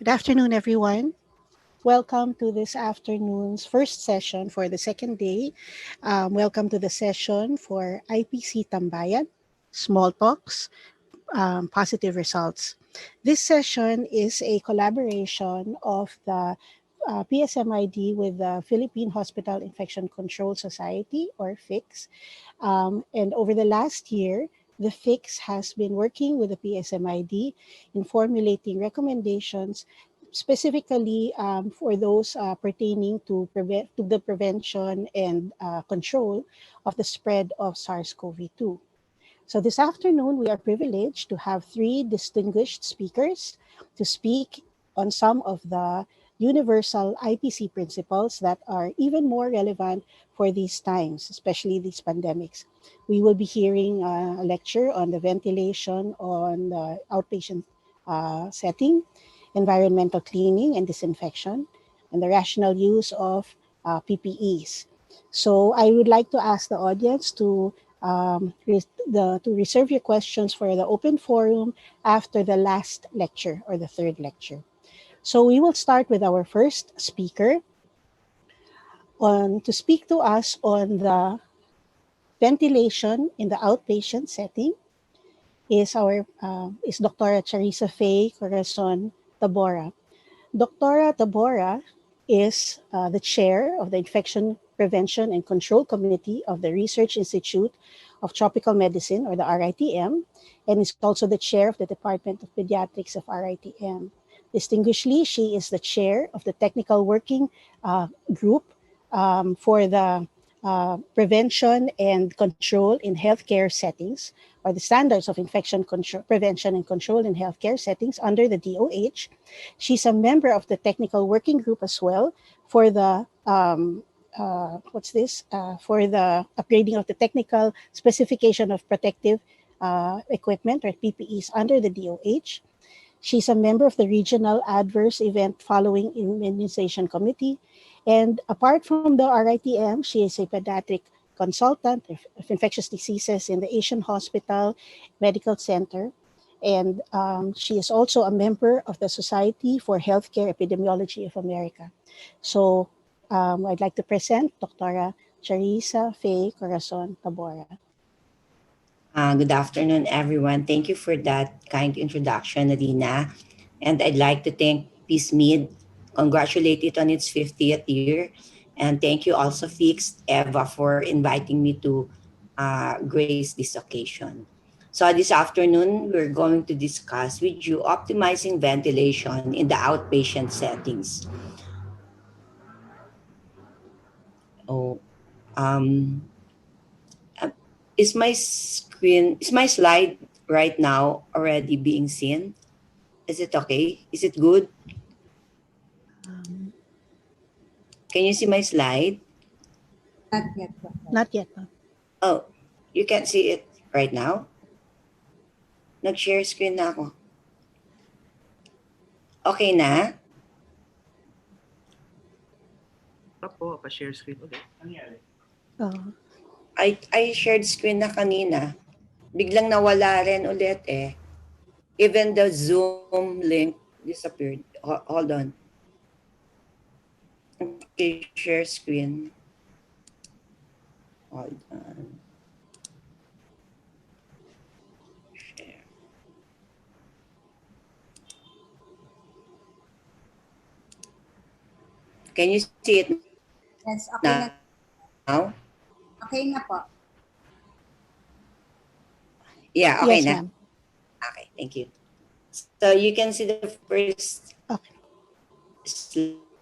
Good afternoon, everyone. Welcome to this afternoon's first session for the second day. Welcome to the session for IPC Tambayan, Small Talks, Positive Results. This session is a collaboration of the PSMID with the Philippine Hospital Infection Control Society, or PHICS. And over the last year, the PHICS has been working with the PSMID in formulating recommendations specifically for those pertaining to the prevention and control of the spread of SARS-CoV-2. So this afternoon, we are privileged to have three distinguished speakers to speak on some of the universal IPC principles that are even more relevant for these times, especially these pandemics. We will be hearing a lecture on the ventilation on the outpatient setting, environmental cleaning and disinfection, and the rational use of PPEs. So I would like to ask the audience to reserve your questions for the open forum after the last lecture or the third lecture. So we will start with our first speaker to speak to us on the ventilation in the outpatient setting is Dr. Charissa Corazon Tabora. Dr. Tabora is the chair of the Infection Prevention and Control Committee of the Research Institute of Tropical Medicine, or the RITM, and is also the chair of the Department of Pediatrics of RITM. Distinguishedly, she is the chair of the Technical Working Group for the prevention and control in healthcare settings, or the standards of infection prevention and control in healthcare settings under the DOH. She's a member of the technical working group as well for the for the upgrading of the technical specification of protective equipment, or PPEs, under the DOH. She's a member of the Regional Adverse Event Following Immunization Committee. And apart from the RITM, she is a pediatric consultant of infectious diseases in the Asian Hospital Medical Center. And she is also a member of the Society for Healthcare Epidemiology of America. So I'd like to present Dr. Charissa Corazon Tabora. Good afternoon, everyone. Thank you for that kind introduction, Nadina. And I'd like to thank PSMID, congratulate it on its 50th year. And thank you also, PHICS, Eva, for inviting me to grace this occasion. So this afternoon, we're going to discuss with you optimizing ventilation in the outpatient settings. Oh, um, is my slide right now already being seen? Is it okay? Is it good? Can you see my slide? Not yet. Not yet. Oh, you can see it right now? Nag-share screen na ako. Okay na? Opo, pa-share screen ulit. I shared screen na kanina. Biglang nawala rin ulit eh. Even the Zoom link disappeared. Hold on. Okay, share screen. Hold on. Share. Can you see it Yes, okay now? Okay na po. Yeah, okay Yes, na. ma'am. Okay, thank you. So you can see the first slide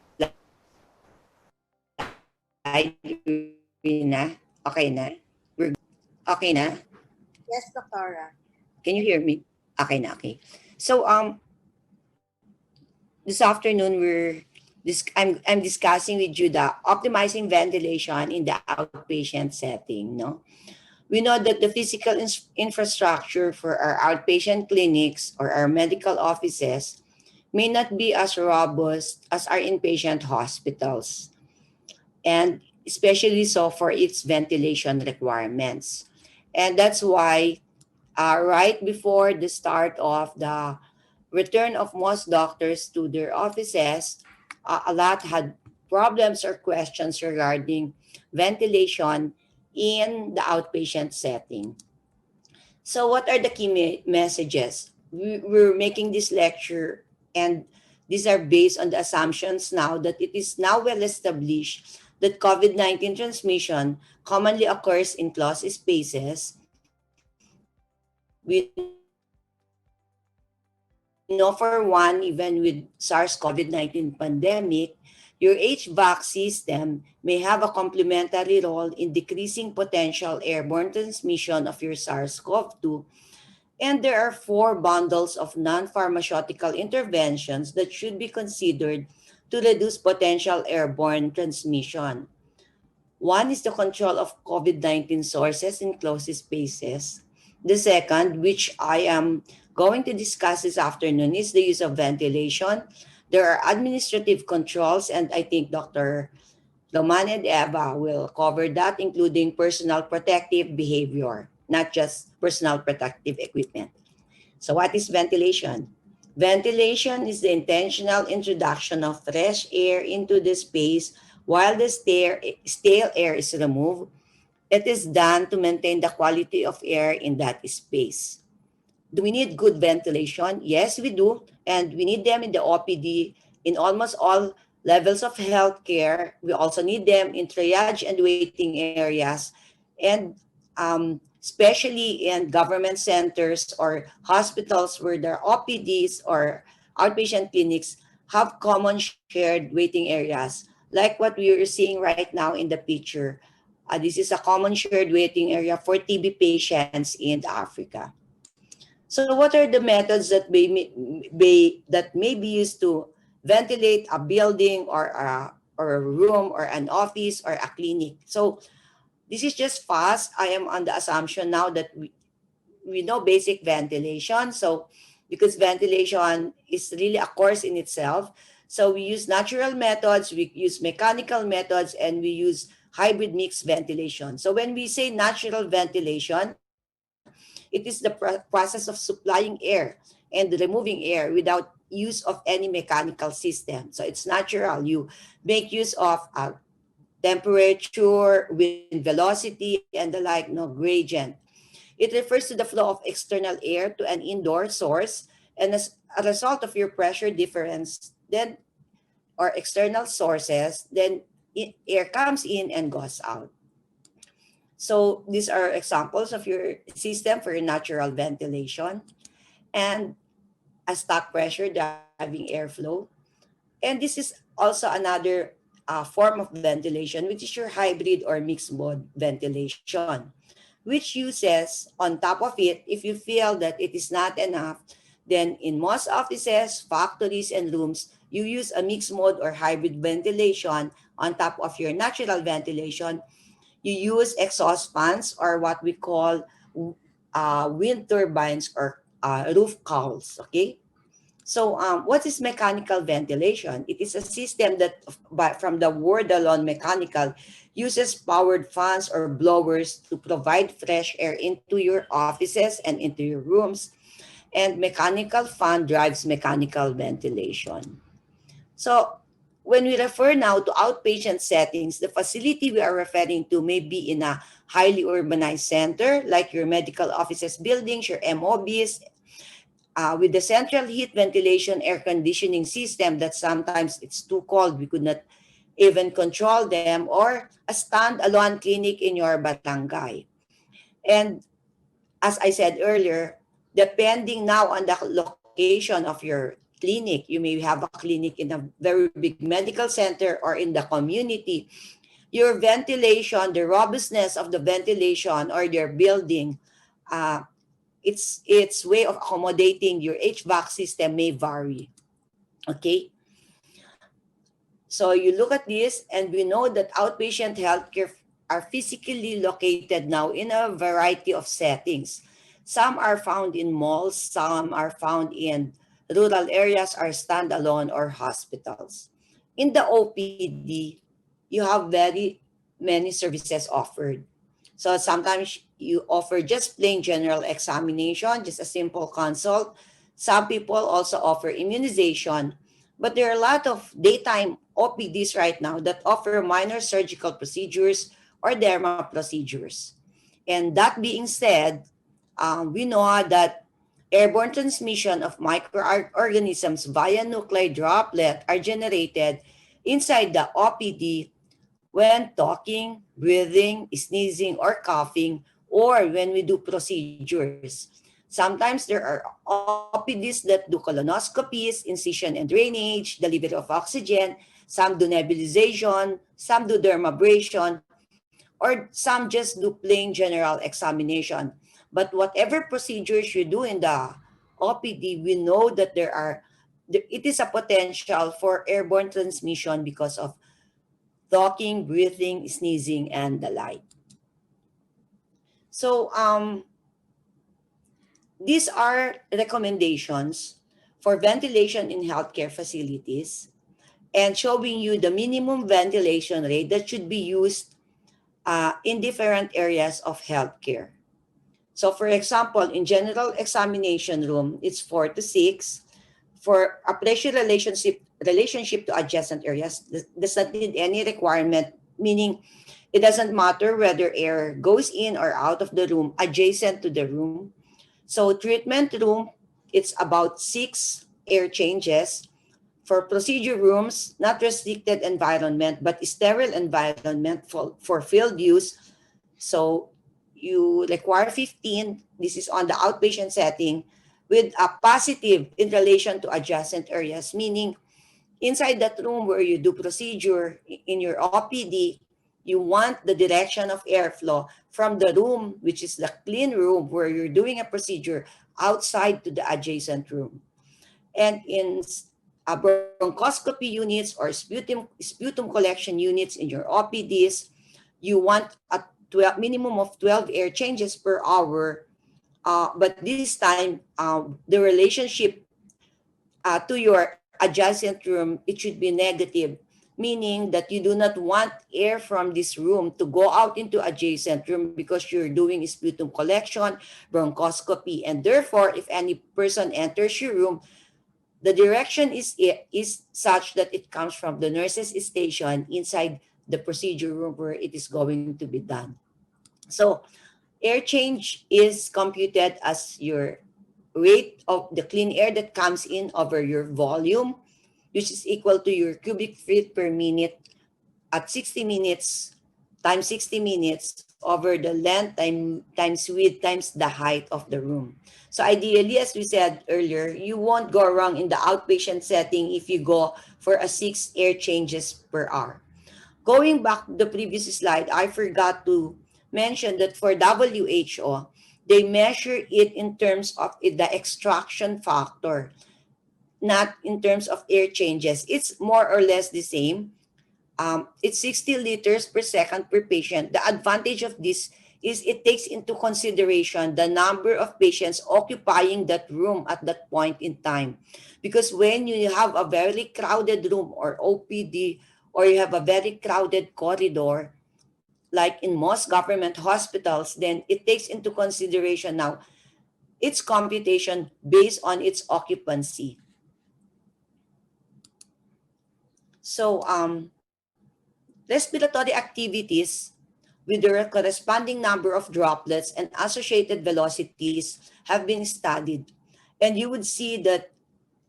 na. Okay na? Okay na? Yes, Doctora. Can you hear me? Okay na, okay. So this afternoon I'm discussing with you the optimizing ventilation in the outpatient setting. No, we know that the physical infrastructure for our outpatient clinics or our medical offices may not be as robust as our inpatient hospitals, and especially so for its ventilation requirements. And that's why right before the start of the return of most doctors to their offices, a lot had problems or questions regarding ventilation in the outpatient setting. So, what are the key messages? We're making this lecture, and these are based on the assumptions now that it is now well established that COVID 19 transmission commonly occurs in closed spaces. We know for one, even with SARS CoV 19 pandemic, your HVAC system may have a complementary role in decreasing potential airborne transmission of your SARS-CoV-2. And there are four bundles of non-pharmaceutical interventions that should be considered to reduce potential airborne transmission. One is the control of COVID-19 sources in closed spaces. The second, which I am going to discuss this afternoon, is the use of ventilation. There are administrative controls, and I think Dr. Loman and Eva will cover that, including personal protective behavior, not just personal protective equipment. So, what is ventilation? Ventilation is the intentional introduction of fresh air into the space while the stale air is removed. It is done to maintain the quality of air in that space. Do we need good ventilation? Yes, we do. And we need them in the OPD, in almost all levels of healthcare. We also need them in triage and waiting areas, and especially in government centers or hospitals where their OPDs or outpatient clinics have common shared waiting areas, like what we are seeing right now in the picture. This is a common shared waiting area for TB patients in Africa. So, what are the methods that may be used to ventilate a building or a room or an office or a clinic? So, this is just fast. I am on the assumption now that we know basic ventilation. So, because ventilation is really a course in itself, so we use natural methods, we use mechanical methods, and we use hybrid mixed ventilation. So, when we say natural ventilation, it is the process of supplying air and removing air without use of any mechanical system. So it's natural. You make use of temperature, wind velocity, and the like, no gradient. It refers to the flow of external air to an indoor source, and as a result of your pressure difference, then or external sources, then air comes in and goes out. So these are examples of your system for your natural ventilation and a stock pressure driving airflow. And this is also another form of ventilation, which is your hybrid or mixed mode ventilation, which uses on top of it, if you feel that it is not enough, then in most offices, factories, and rooms, you use a mixed mode or hybrid ventilation on top of your natural ventilation. You use exhaust fans or what we call wind turbines or roof cowls. Okay. So, what is mechanical ventilation? It is a system that, from the word alone, mechanical, uses powered fans or blowers to provide fresh air into your offices and into your rooms. And mechanical fan drives mechanical ventilation. So, when we refer now to outpatient settings, the facility we are referring to may be in a highly urbanized center, like your medical offices buildings, your MOBs, with the central heat ventilation air conditioning system that sometimes it's too cold, we could not even control them, or a standalone clinic in your barangay. And as I said earlier, depending now on the location of your clinic, you may have a clinic in a very big medical center or in the community. Your ventilation, the robustness of the ventilation or your building, uh, its way of accommodating your HVAC system may vary. Okay? So you look at this, and we know that outpatient healthcare are physically located now in a variety of settings. Some are found in malls, some are found in rural areas, or standalone or hospitals. In the OPD, you have very many services offered. So sometimes you offer just plain general examination, just a simple consult. Some people also offer immunization, but there are a lot of daytime OPDs right now that offer minor surgical procedures or derma procedures. And that being said, we know that airborne transmission of microorganisms via nuclei droplet are generated inside the OPD when talking, breathing, sneezing, or coughing, or when we do procedures. Sometimes there are OPDs that do colonoscopies, incision and drainage, delivery of oxygen, some do nebulization, some do dermabrasion, or some just do plain general examination. But whatever procedures you do in the OPD, we know that it is a potential for airborne transmission because of talking, breathing, sneezing, and the like. So these are recommendations for ventilation in healthcare facilities and showing you the minimum ventilation rate that should be used in different areas of healthcare. So for example, in general examination room, it's 4 to 6. For a pressure relationship to adjacent areas, does not need any requirement, meaning it doesn't matter whether air goes in or out of the room adjacent to the room. So treatment room, it's about 6 air changes. For procedure rooms, not restricted environment, but sterile environment for field use. So you require 15. This is on the outpatient setting with a positive in relation to adjacent areas, meaning inside that room where you do procedure in your OPD, you want the direction of airflow from the room, which is the clean room where you're doing a procedure, outside to the adjacent room. And in bronchoscopy units or sputum collection units in your OPDs, you want a minimum of 12 air changes per hour. But this time, the relationship to your adjacent room, it should be negative, meaning that you do not want air from this room to go out into adjacent room because you're doing sputum collection, bronchoscopy, and therefore, if any person enters your room, the direction is such that it comes from the nurse's station inside the procedure room where it is going to be done. So air change is computed as your rate of the clean air that comes in over your volume, which is equal to your cubic feet per minute at 60 minutes times 60 minutes over the length times width times the height of the room. So ideally, as we said earlier, you won't go wrong in the outpatient setting if you go for a 6 air changes per hour. Going back to the previous slide, I forgot to mention that for WHO, they measure it in terms of the extraction factor, not in terms of air changes. It's more or less the same. It's 60 liters per second per patient. The advantage of this is it takes into consideration the number of patients occupying that room at that point in time. Because when you have a very crowded room or OPD, or you have a very crowded corridor, like in most government hospitals, then it takes into consideration now its computation based on its occupancy. So respiratory activities with the corresponding number of droplets and associated velocities have been studied. And you would see that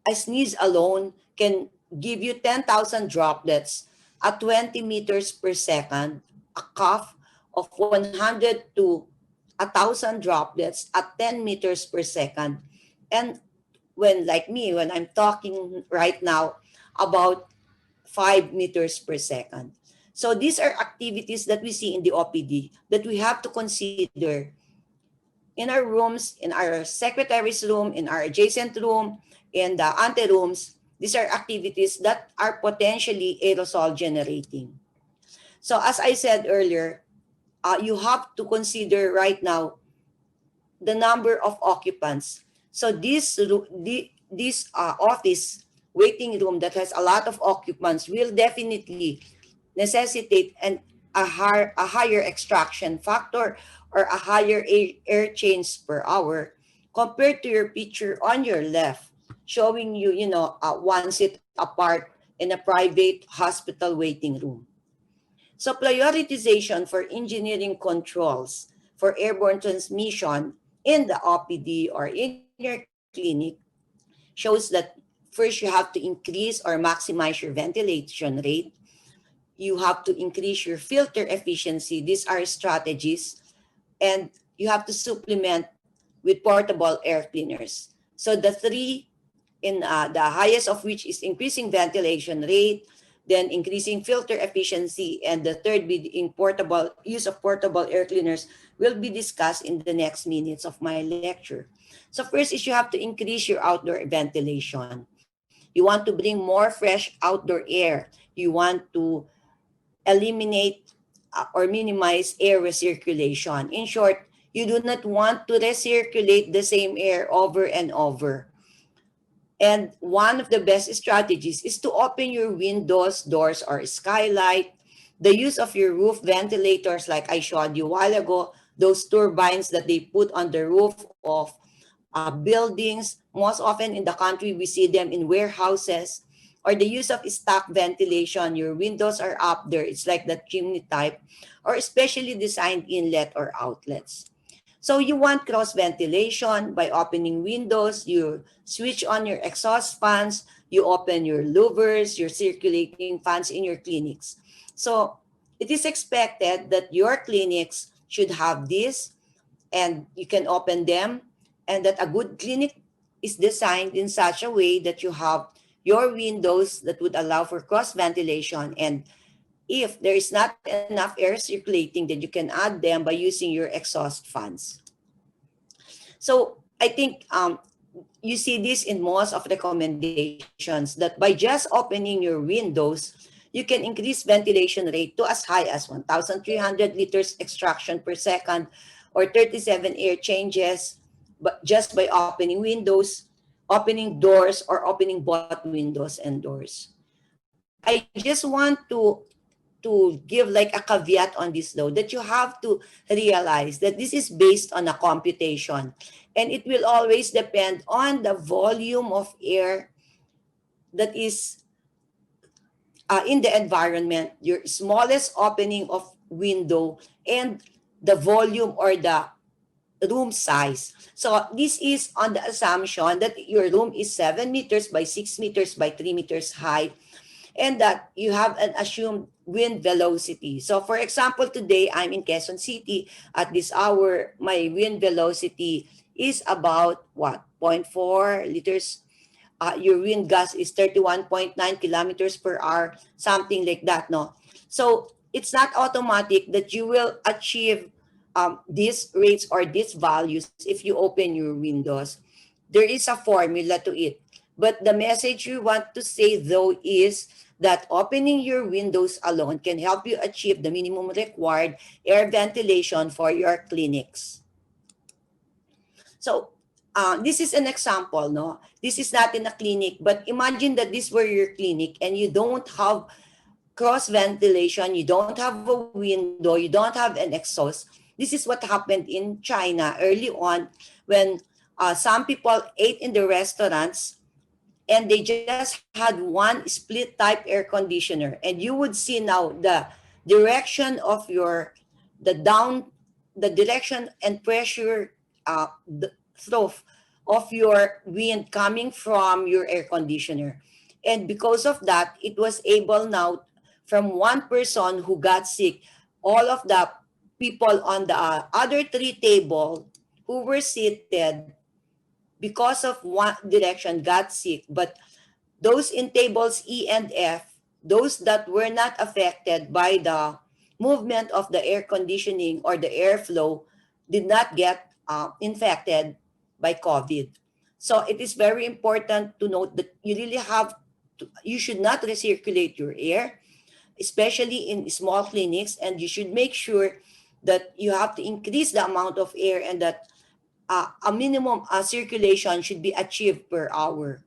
a sneeze alone can give you 10,000 droplets at 20 meters per second, a cough of 100 to 1,000 droplets at 10 meters per second. And when, like me, when I'm talking right now, about 5 meters per second. So these are activities that we see in the OPD that we have to consider in our rooms, in our secretary's room, in our adjacent room, in the ante rooms. These are activities that are potentially aerosol generating. So as I said earlier, you have to consider right now the number of occupants. So this office waiting room that has a lot of occupants will definitely necessitate a higher extraction factor or a higher air change per hour compared to your picture on your left, showing you, one seat apart in a private hospital waiting room. So prioritization for engineering controls for airborne transmission in the OPD or in your clinic shows that first you have to increase or maximize your ventilation rate. You have to increase your filter efficiency. These are strategies. And you have to supplement with portable air cleaners. So the three, in the highest of which is increasing ventilation rate, then increasing filter efficiency, and the third being portable use of portable air cleaners, will be discussed in the next minutes of my lecture. So first is you have to increase your outdoor ventilation. You want to bring more fresh outdoor air. You want to eliminate or minimize air recirculation. In short, you do not want to recirculate the same air over and over. And one of the best strategies is to open your windows, doors, or skylight. The use of your roof ventilators, like I showed you a while ago, those turbines that they put on the roof of buildings. Most often in the country, we see them in warehouses. Or the use of stack ventilation. Your windows are up there. It's like the chimney type, or especially designed inlet or outlets. So you want cross ventilation by opening windows, you switch on your exhaust fans, you open your louvers, your circulating fans in your clinics. So it is expected that your clinics should have this, and you can open them, and that a good clinic is designed in such a way that you have your windows that would allow for cross ventilation, and if there is not enough air circulating, then you can add them by using your exhaust fans. So I think you see this in most of recommendations, that by just opening your windows, you can increase ventilation rate to as high as 1,300 liters extraction per second, or 37 air changes, but just by opening windows, opening doors, or opening both windows and doors. I just want to give like a caveat on this though, that you have to realize that this is based on a computation, and it will always depend on the volume of air that is in the environment, your smallest opening of window, and the volume or the room size. So this is on the assumption that your room is 7 meters by 6 meters by 3 meters high, and that you have an assumed wind velocity. So for example, today I'm in Quezon City. At this hour, my wind velocity is about what? 0.4 liters. Your wind gust is 31.9 kilometers per hour, something like that, no? So it's not automatic that you will achieve these rates or these values if you open your windows. There is a formula to it. But the message you want to say though is that opening your windows alone can help you achieve the minimum required air ventilation for your clinics. So this is an example, no? This is not in a clinic, but imagine that this were your clinic and you don't have cross ventilation, you don't have a window, you don't have an exhaust. This is what happened in China early on, when some people ate in the restaurants and they just had one split type air conditioner, and you would see now the direction of the direction and pressure flow of your wind coming from your air conditioner. And because of that, it was able now, from one person who got sick, all of the people on the other three table who were seated because of one direction got sick. But those in tables E and F, those that were not affected by the movement of the air conditioning or the airflow, did not get infected by COVID. So it is very important to note that you really you should not recirculate your air, especially in small clinics, and you should make sure that you have to increase the amount of air, and that a minimum circulation should be achieved per hour.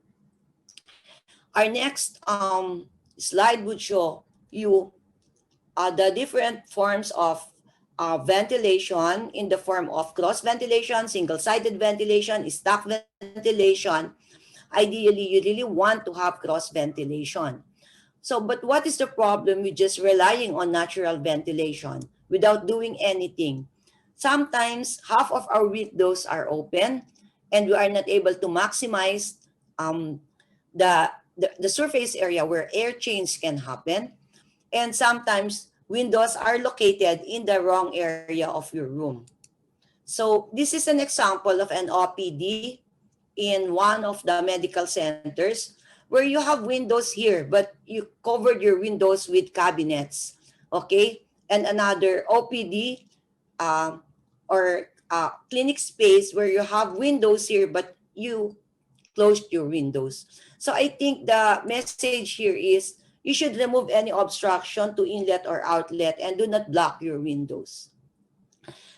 Our next slide would show you the different forms of ventilation in the form of cross ventilation, single-sided ventilation, stack ventilation. Ideally, you really want to have cross ventilation. So, but what is the problem with just relying on natural ventilation without doing anything? Sometimes half of our windows are open and we are not able to maximize um, the surface area where air change can happen. And sometimes windows are located in the wrong area of your room. So this is an example of an OPD in one of the medical centers where you have windows here, but you covered your windows with cabinets, okay? And another OPD or clinic space where you have windows here, but you closed your windows. So I think the message here is you should remove any obstruction to inlet or outlet and do not block your windows.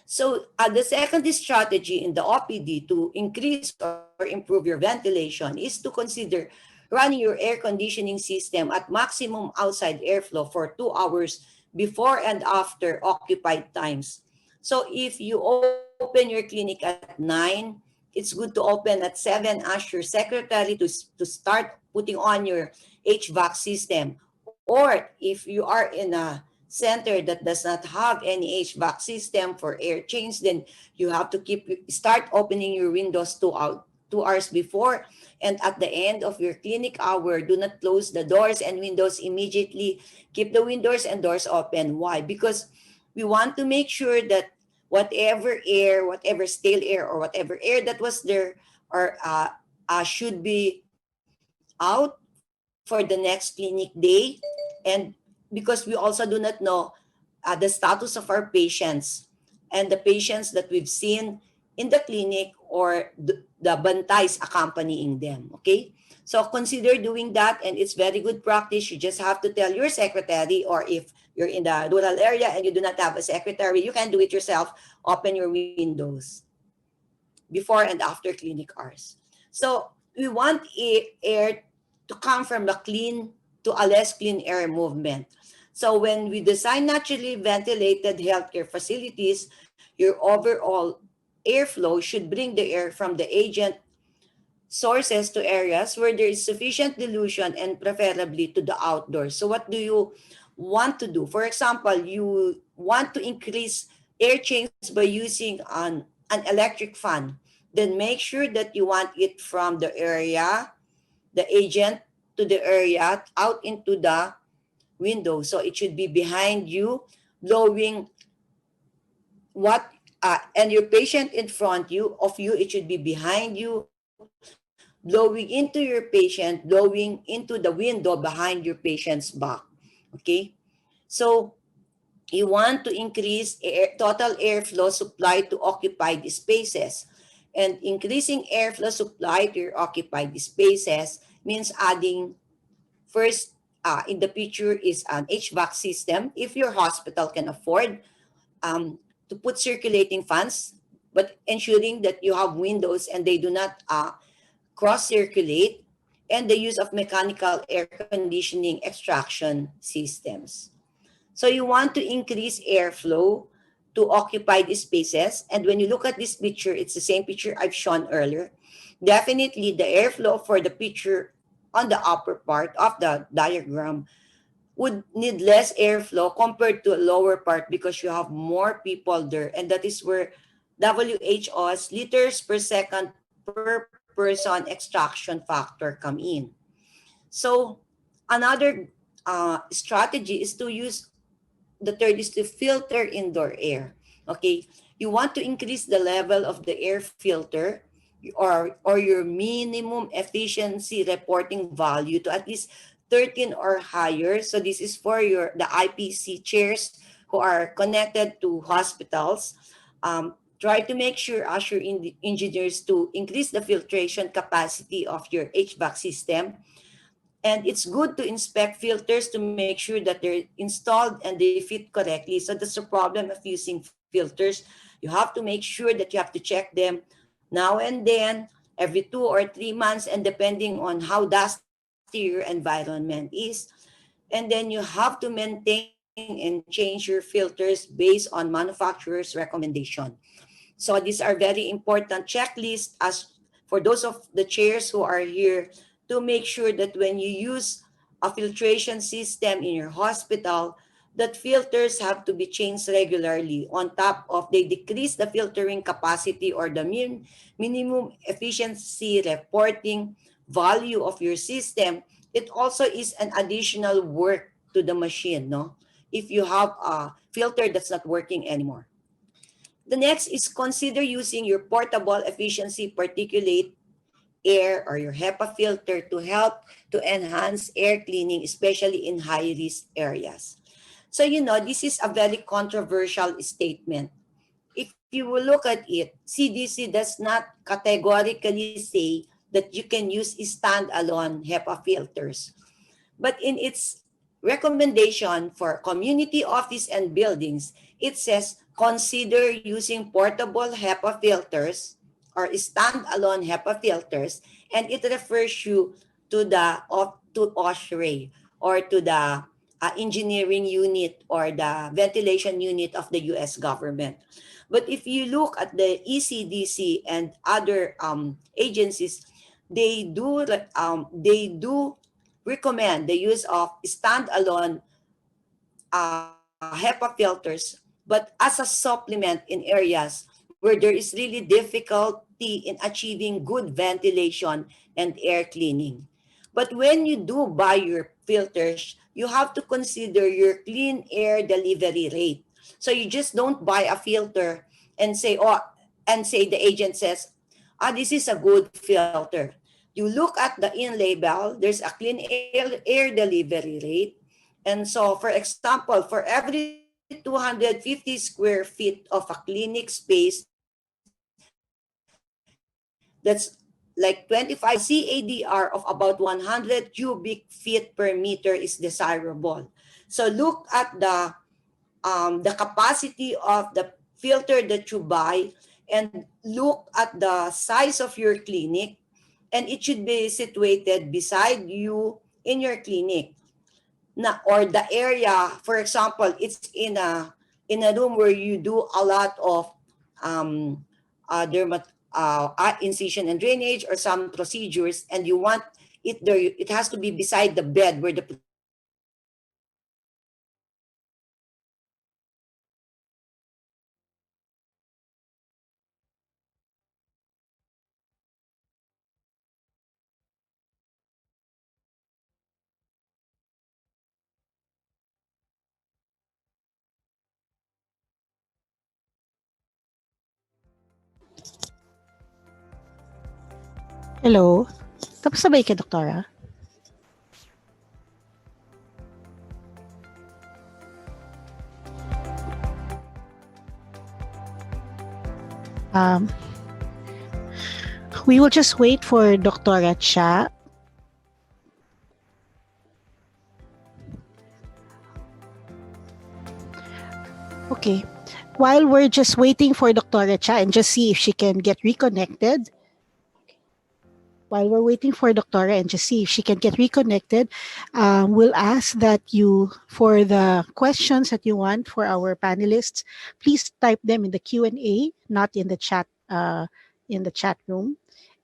So the second strategy in the OPD to increase or improve your ventilation is to consider running your air conditioning system at maximum outside airflow for 2 hours before and after occupied times. So if you open your clinic at 9, it's good to open at 7, ask your secretary to start putting on your HVAC system. Or if you are in a center that does not have any HVAC system for air change, then you have to start opening your windows 2 hours before, and at the end of your clinic hour, do not close the doors and windows immediately. Keep the windows and doors open. Why? Because we want to make sure that whatever air, whatever stale air, or whatever air that was there or should be out for the next clinic day. And because we also do not know the status of our patients and the patients that we've seen in the clinic or the bantays accompanying them. Okay? So consider doing that, and it's very good practice. You just have to tell your secretary, or if you're in the rural area and you do not have a secretary, you can do it yourself. Open your windows before and after clinic hours. So we want air to come from the clean to a less clean air movement. So when we design naturally ventilated healthcare facilities, your overall airflow should bring the air from the agent sources to areas where there is sufficient dilution and preferably to the outdoors. So what do you want to do? For example, you want to increase air change by using an electric fan. Then make sure that you want it from the area, the agent to the area, out into the window. So it should be behind you, blowing what and your patient in front of you, it should be behind you, blowing into your patient, blowing into the window behind your patient's back. Okay? So you want to increase total airflow supply to occupied spaces. And increasing airflow supply to your occupied spaces means adding first in the picture is an HVAC system. If your hospital can afford to put circulating fans, but ensuring that you have windows and they do not cross-circulate, and the use of mechanical air conditioning extraction systems. So you want to increase airflow to occupied spaces. And when you look at this picture, it's the same picture I've shown earlier. Definitely the airflow for the picture on the upper part of the diagram would need less airflow compared to a lower part because you have more people there. And that is where WHO's liters per second per person extraction factor come in. So another strategy is to use the third is to filter indoor air. Okay, you want to increase the level of the air filter or your minimum efficiency reporting value to at least 13 or higher. So this is for the IPC chairs who are connected to hospitals. Try to make sure, ask your engineers to increase the filtration capacity of your HVAC system. And it's good to inspect filters to make sure that they're installed and they fit correctly. So that's the problem of using filters. You have to make sure that you have to check them now and then, every 2 or 3 months, and depending on how dusty your environment is. And then you have to maintain and change your filters based on manufacturer's recommendation. So these are very important checklists as for those of the chairs who are here to make sure that when you use a filtration system in your hospital, that filters have to be changed regularly. On top of they decrease the filtering capacity or the minimum efficiency reporting value of your system, it also is an additional work to the machine, no? If you have a filter that's not working anymore. The next is consider using your portable efficiency particulate air or your HEPA filter to help to enhance air cleaning, especially in high-risk areas. So, this is a very controversial statement. If you will look at it, CDC does not categorically say that you can use standalone HEPA filters. But in its recommendation for community office and buildings, it says consider using portable HEPA filters or standalone HEPA filters, and it refers you to to OSHRA or to the engineering unit or the ventilation unit of the U.S. government. But if you look at the ECDC and other agencies, they do recommend the use of standalone HEPA filters, but as a supplement in areas where there is really difficulty in achieving good ventilation and air cleaning. But when you do buy your filters, you have to consider your clean air delivery rate. So you just don't buy a filter and say the agent says, this is a good filter. You look at the in label, there's a clean air delivery rate. And so, for example, for every 250 square feet of a clinic space, that's like 25 CADR of about 100 cubic feet per meter is desirable. So look at the capacity of the filter that you buy, and look at the size of your clinic, and it should be situated beside you in your clinic or the area. For example, it's in a room where you do a lot of um incision and drainage or some procedures, and you want it there. It has to be beside the bed where the procedure is being done. So you have to consider the Hello? Tapos sabay ka, Doktora? Um, we will just wait for Doktora Cha. Okay. While we're just waiting for Doktora Cha and just see if she can get reconnected, we'll ask that you, for the questions that you want for our panelists, please type them in the Q&A, not in the chat room.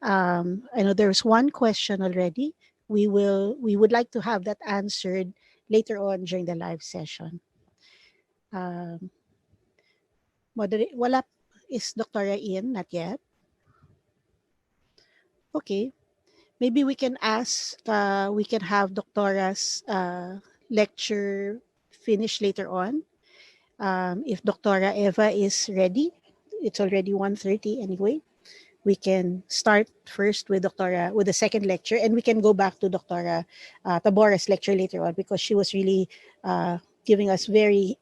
I know there's one question already. We would like to have that answered later on during the live session. Wala, is Doktora in? Not yet. Okay. Maybe we can have Doktora's lecture finished later on. If Doktora Eva is ready, it's already 1:30 anyway. We can start first with with the second lecture, and we can go back to Doktora Tabora's lecture later on, because she was really giving us very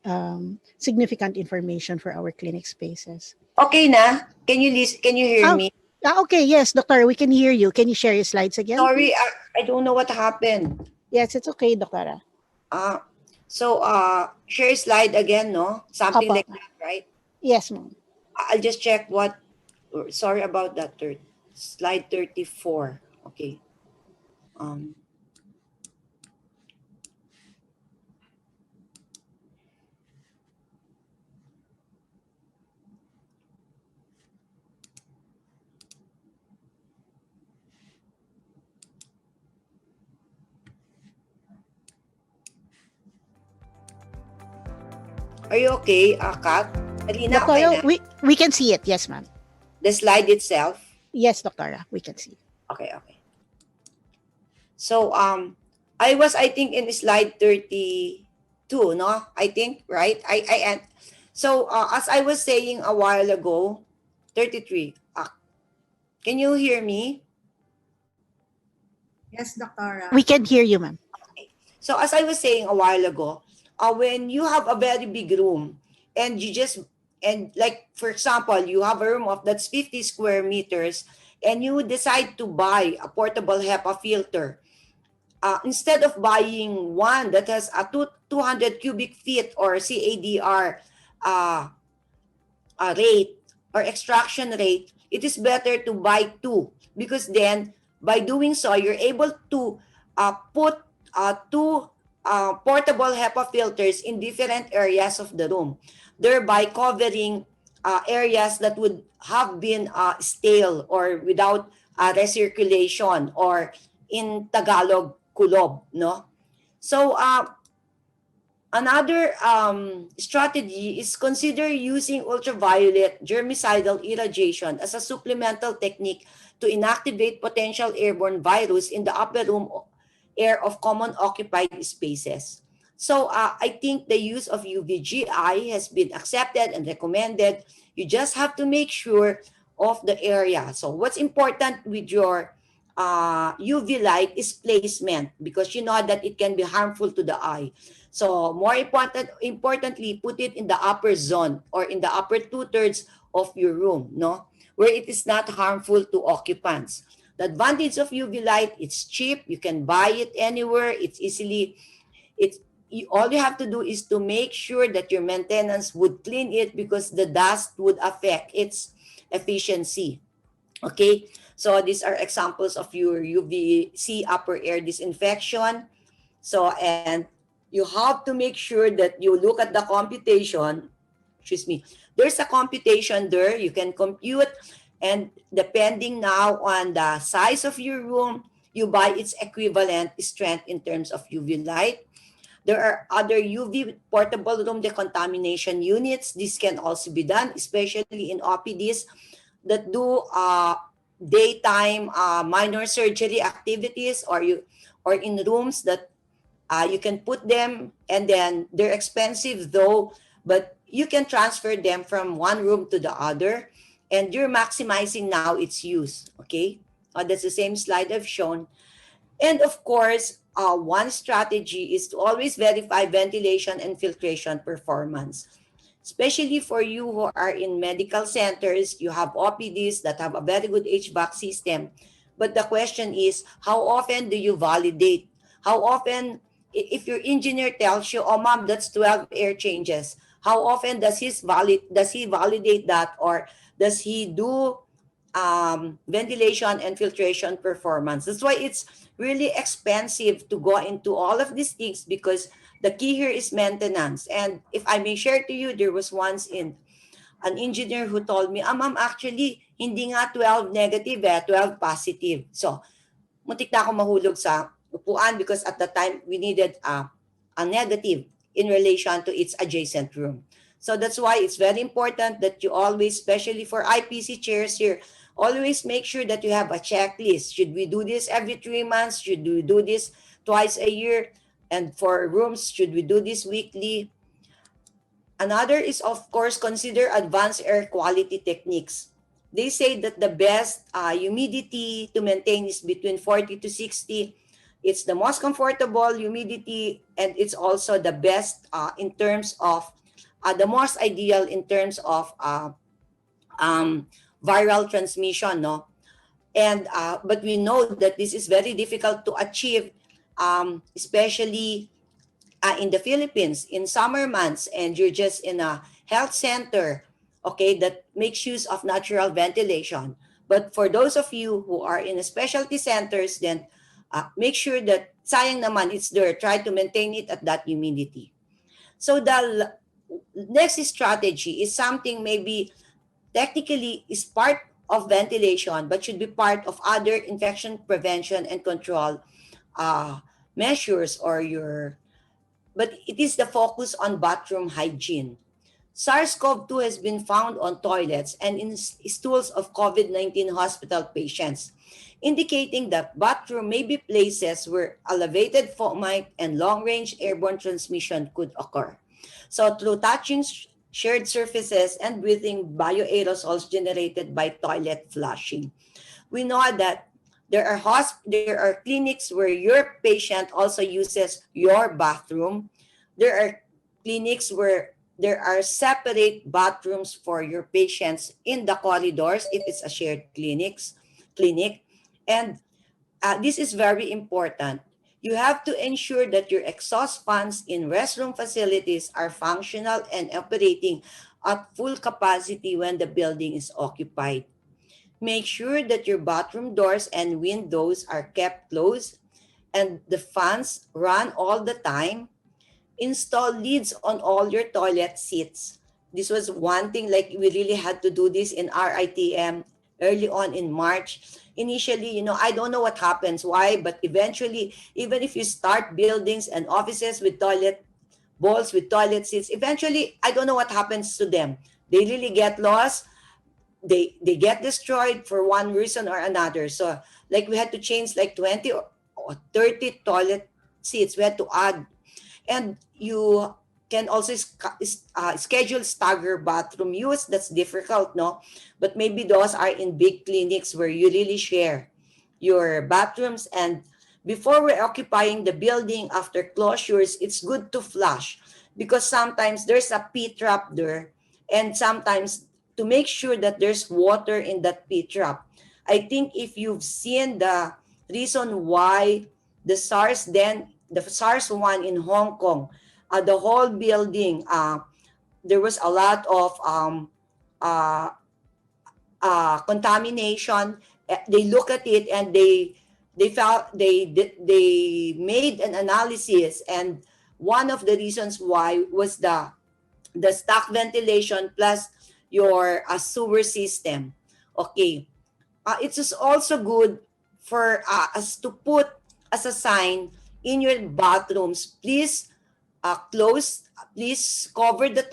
significant information for our clinic spaces. Okay na? Can you hear Oh, me? okay, yes, Doctor, we can hear you. Can you share your slides again? Sorry, I don't know what happened. Yes, it's okay, Doktora. Share slide again, no? Something Apa. like that, right? Yes, ma'am. I'll just check what. Sorry about that. Slide 34. Okay. Um. Are you okay, Kat? Alina, okay Doctora, na? we can see it. Yes, ma'am. The slide itself? Yes, Doctora, we can see it. Okay, okay. So, I think, in slide 32, no? I think, right? So, as I was saying a while ago, 33. Can you hear me? Yes, Doctora. We can hear you, ma'am. So, as I was saying a while ago, when you have a very big room and like, for example, you have a room of that's 50 square meters and you decide to buy a portable HEPA filter, instead of buying one that has a 200 cubic feet or CADR uh, rate or extraction rate, it is better to buy two, because then by doing so, you're able to put two portable HEPA filters in different areas of the room, thereby covering areas that would have been stale or without recirculation, or in Tagalog, kulob, no? So, another strategy is consider using ultraviolet germicidal irradiation as a supplemental technique to inactivate potential airborne virus in the upper room air of common occupied spaces. So, I think the use of UVGI has been accepted and recommended. You just have to make sure of the area. So, what's important with your UV light is placement, because you know that it can be harmful to the eye. So, importantly, put it in the upper zone or in the upper two-thirds of your room, no? Where it is not harmful to occupants. The advantage of UV light, it's cheap. You can buy it anywhere. It's all you have to do is to make sure that your maintenance would clean it, because the dust would affect its efficiency. Okay? So, these are examples of your UVC upper air disinfection. So, and you have to make sure that you look at the computation. Excuse me. There's a computation there. You can compute, and depending now on the size of your room, you buy its equivalent strength in terms of UV light. There are other UV portable room decontamination units. This can also be done, especially in OPDs that do daytime minor surgery activities, or in rooms that you can put them, and then they're expensive though, but you can transfer them from one room to the other, and you're maximizing now its use. Okay, that's the same slide I've shown. And of course, one strategy is to always verify ventilation and filtration performance. Especially for you who are in medical centers, you have OPDs that have a very good HVAC system. But the question is, how often do you validate? How often, if your engineer tells you, oh ma'am, that's 12 air changes, how often does he validate that, or does he do ventilation and filtration performance? That's why it's really expensive to go into all of these things, because the key here is maintenance. And if I may share to you, there was once an engineer who told me, ma'am, actually, hindi nga 12 negative 12 positive. So, muntik na ako mahulog sa upuan, because at the time, we needed a negative in relation to its adjacent room. So that's why it's very important that you always, especially for IPC chairs here, always make sure that you have a checklist. Should we do this every 3 months? Should we do this twice a year? And for rooms, should we do this weekly? Another is, of course, consider advanced air quality techniques. They say that the best humidity to maintain is between 40 to 60. It's the most comfortable humidity, and it's also the best in terms of, the most ideal in terms of viral transmission, no? And but we know that this is very difficult to achieve, especially in the Philippines in summer months, and you're just in a health center, okay, that makes use of natural ventilation. But for those of you who are in specialty centers, then make sure that sayang naman it's there. Try to maintain it at that humidity. So the next strategy is something maybe technically is part of ventilation, but should be part of other infection prevention and control measures, or your, but it is the focus on bathroom hygiene. SARS-CoV-2 has been found on toilets and in stools of COVID-19 hospital patients, indicating that bathroom may be places where elevated fomite and long-range airborne transmission could occur. So through touching shared surfaces and breathing bioaerosols generated by toilet flushing. We know that there are clinics where your patient also uses your bathroom. There are clinics where there are separate bathrooms for your patients in the corridors if it's a shared clinic. And this is very important. You have to ensure that your exhaust fans in restroom facilities are functional and operating at full capacity when the building is occupied. Make sure that your bathroom doors and windows are kept closed and the fans run all the time. Install lids on all your toilet seats. This was one thing, like we really had to do this in RITM early on in March. Initially, I don't know what happens, why, but eventually, even if you start buildings and offices with toilet bowls, with toilet seats, eventually, I don't know what happens to them. They really get lost. They get destroyed for one reason or another. So like we had to change like 20 or 30 toilet seats. We had to add. And you can also schedule stagger bathroom use. That's difficult, no? But maybe those are in big clinics where you really share your bathrooms. And before we're occupying the building after closures, it's good to flush because sometimes there's a P trap there, and sometimes to make sure that there's water in that P trap. I think if you've seen the reason why the SARS-1 in Hong Kong, the whole building, there was a lot of uh, contamination. They look at it and they made an analysis, and one of the reasons why was the stock ventilation plus your sewer system. Okay, it is also good for us to put as a sign in your bathrooms. Please please cover the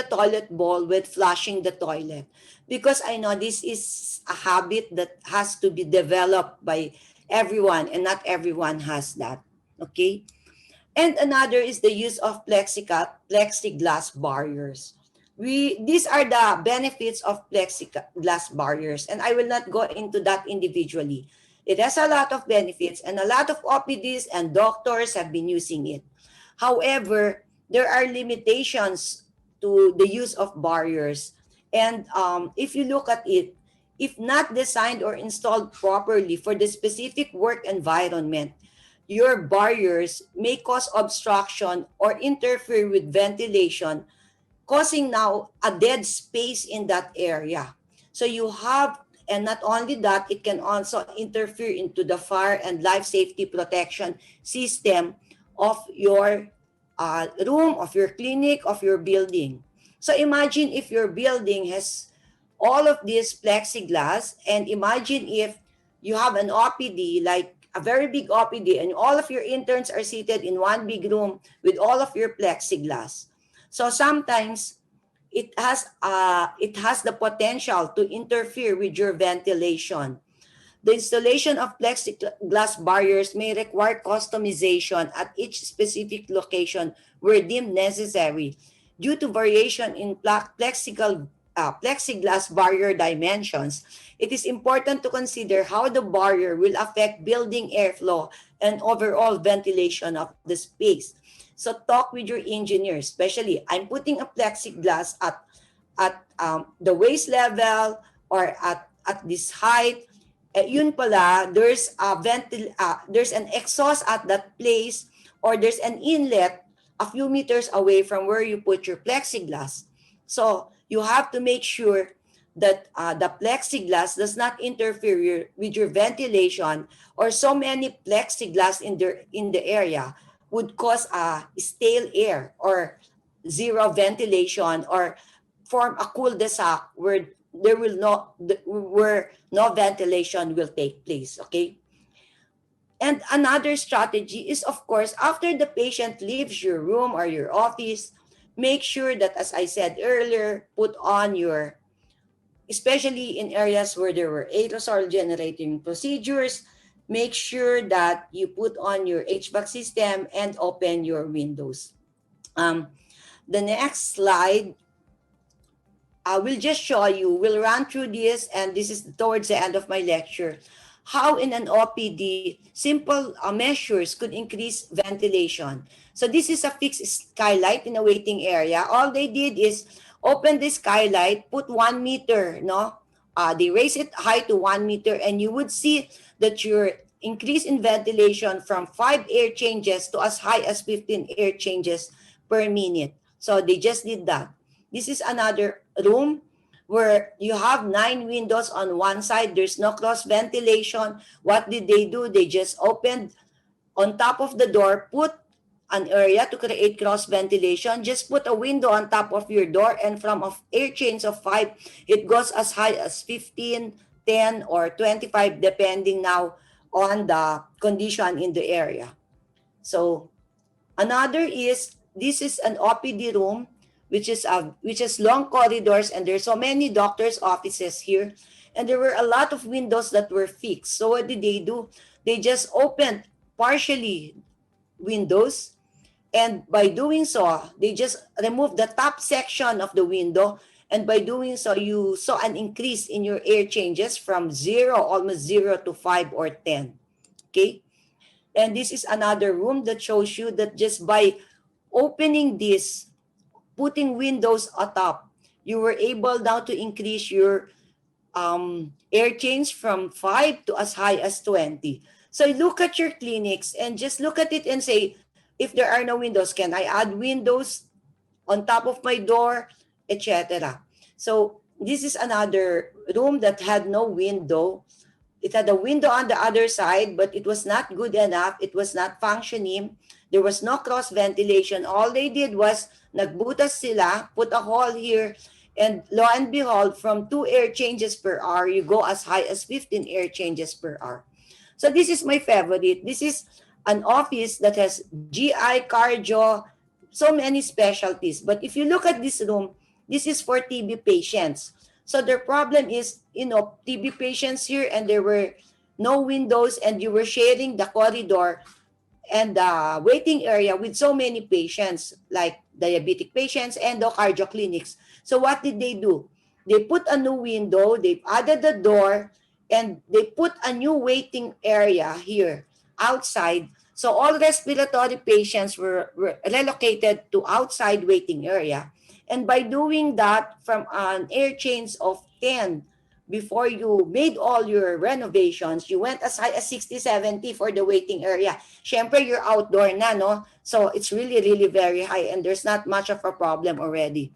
toilet bowl with flushing the toilet, because I know this is a habit that has to be developed by everyone, and not everyone has that. Okay. And another is the use of plexiglass barriers. These are the benefits of plexiglass barriers, and I will not go into that individually. It has a lot of benefits, and a lot of OPDs and doctors have been using it. However, there are limitations to the use of barriers. And if you look at it, if not designed or installed properly for the specific work environment, your barriers may cause obstruction or interfere with ventilation, causing now a dead space in that area. So you have, and not only that, it can also interfere into the fire and life safety protection system of your room, of your clinic, of your building. So imagine if your building has all of this plexiglass, and imagine if you have an OPD, like a very big OPD, and all of your interns are seated in one big room with all of your plexiglass. So sometimes it has the potential to interfere with your ventilation. The installation of plexiglass barriers may require customization at each specific location where deemed necessary due to variation in plexiglass barrier dimensions. It is important to consider how the barrier will affect building airflow and overall ventilation of the space. So talk with your engineer, especially I'm putting a plexiglass at the waist level or at this height. Yun pala, there's an exhaust at that place, or there's an inlet a few meters away from where you put your plexiglass. So you have to make sure that the plexiglass does not interfere with your ventilation, or so many plexiglass in the area would cause stale air or zero ventilation, or form a cul-de-sac where where no ventilation will take place. Okay. And another strategy is, of course, after the patient leaves your room or your office, make sure that, as I said earlier, put on your, especially in areas where there were aerosol generating procedures, make sure that you put on your HVAC system and open your windows. Um, the next slide, I will just show you, we'll run through this, and this is towards the end of my lecture, how in an OPD, simple measures could increase ventilation. So this is a fixed skylight in a waiting area. All they did is open the skylight, put 1 meter, no? They raise it high to 1 meter, and you would see that your increase in ventilation from 5 air changes to as high as 15 air changes per minute. So they just did that. This is another room where you have 9 windows on one side. There's no cross ventilation. What did they do? They just opened on top of the door, put an area to create cross ventilation. Just put a window on top of your door, and from air chains of 5, it goes as high as 15, 10, or 25, depending now on the condition in the area. So another is, this is an OPD room, which is long corridors, and there's so many doctors' offices here, and there were a lot of windows that were fixed. So what did they do? They just opened partially windows, and by doing so, they just removed the top section of the window, and by doing so, you saw an increase in your air changes from 0, almost 0 to 5 or 10. Okay? And this is another room that shows you that just by opening this, putting windows atop, you were able now to increase your air change from 5 to as high as 20. So look at your clinics and just look at it and say, if there are no windows, can I add windows on top of my door, etc. So this is another room that had no window. It had a window on the other side, but it was not good enough. It was not functioning. There was no cross ventilation. All they did was nagbutas sila, put a hole here, and lo and behold, from 2 air changes per hour, you go as high as 15 air changes per hour. So this is my favorite. This is an office that has GI, cardio, so many specialties. But if you look at this room, this is for TB patients. So their problem is, TB patients here, and there were no windows, and you were sharing the corridor and the waiting area with so many patients, like diabetic patients and the cardio clinics. So what did they do? They put a new window, they added the door, and they put a new waiting area here outside. So all respiratory patients were relocated to outside waiting area. And by doing that, from an air change of 10, before you made all your renovations, you went as high as 60, 70 for the waiting area. Syempre, you're outdoor na, no? So it's really, really very high, and there's not much of a problem already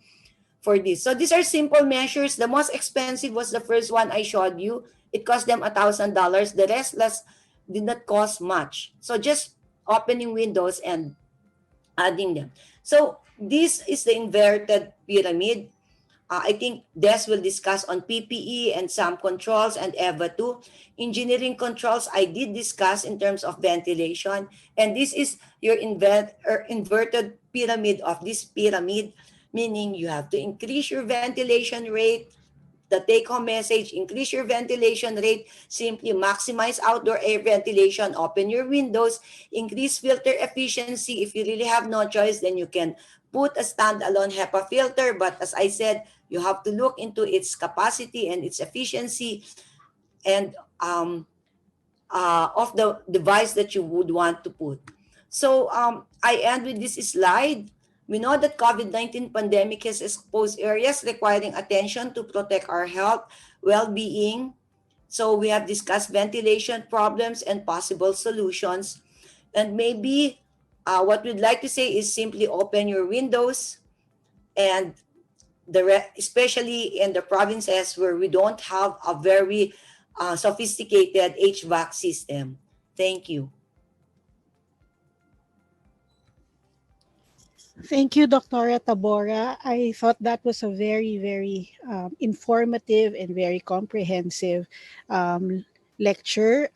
for this. So these are simple measures. The most expensive was the first one I showed you. It cost them $1,000. The rest did not cost much. So just opening windows and adding them. So this is the inverted pyramid. I think Des will discuss on PPE and some controls, and Eva too. Engineering controls, I did discuss in terms of ventilation. And this is your inverted pyramid of this pyramid, meaning you have to increase your ventilation rate. The take-home message, increase your ventilation rate, simply maximize outdoor air ventilation, open your windows, increase filter efficiency. If you really have no choice, then you can put a standalone HEPA filter. But as I said, you have to look into its capacity and its efficiency and of the device that you would want to put. So I end with this slide. We know that COVID-19 pandemic has exposed areas requiring attention to protect our health, well-being. So we have discussed ventilation problems and possible solutions. And maybe what we'd like to say is simply open your windows, and especially in the provinces where we don't have a very sophisticated HVAC system. Thank you. Thank you, Dr. Tabora. I thought that was a very, very informative and very comprehensive lecture.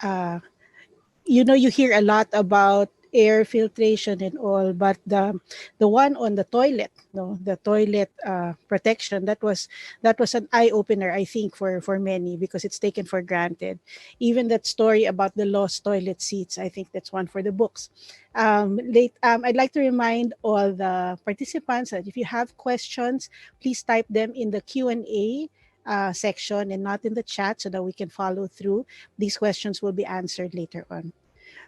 You hear a lot about air filtration and all. But the one on the toilet, no, the toilet protection, that was an eye opener, I think, for many, because it's taken for granted. Even that story about the lost toilet seats, I think that's one for the books. I'd like to remind all the participants that if you have questions, please type them in the Q&A section and not in the chat, so that we can follow through. These questions will be answered later on.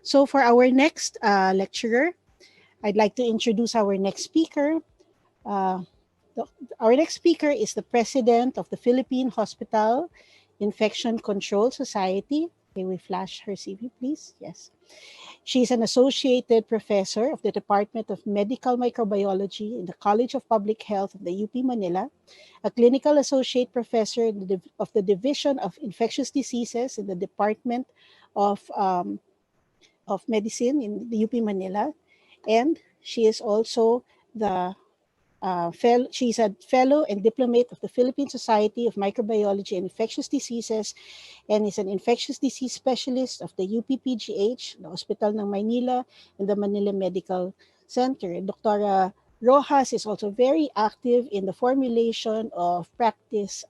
So for our next lecturer, I'd like to introduce our next speaker. Uh, the, our next speaker is the president of the Philippine Hospital Infection Control Society. May we flash her CV, please? Yes. She's an associated professor of the Department of Medical Microbiology in the College of Public Health of the UP Manila, a clinical associate professor of the Division of Infectious Diseases in the Department of Medicine in the UP Manila, and she is also the she's a fellow and diplomate of the Philippine Society of Microbiology and Infectious Diseases, and is an infectious disease specialist of the UPPGH, the Hospital ng Maynila, and the Manila Medical Center. Dr. Rojas is also very active in the formulation of practice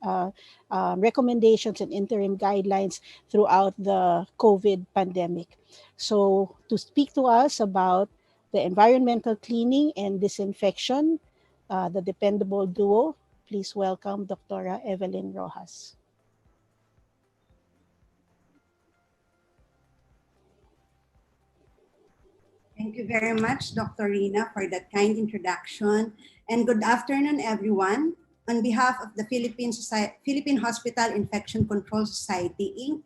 recommendations and interim guidelines throughout the COVID pandemic. So to speak to us about the environmental cleaning and disinfection, the dependable duo, please welcome Dr. Evalyn Rojas. Thank you very much, Dr. Rina, for that kind introduction. And good afternoon, everyone. On behalf of the Philippine Hospital Infection Control Society, Inc.,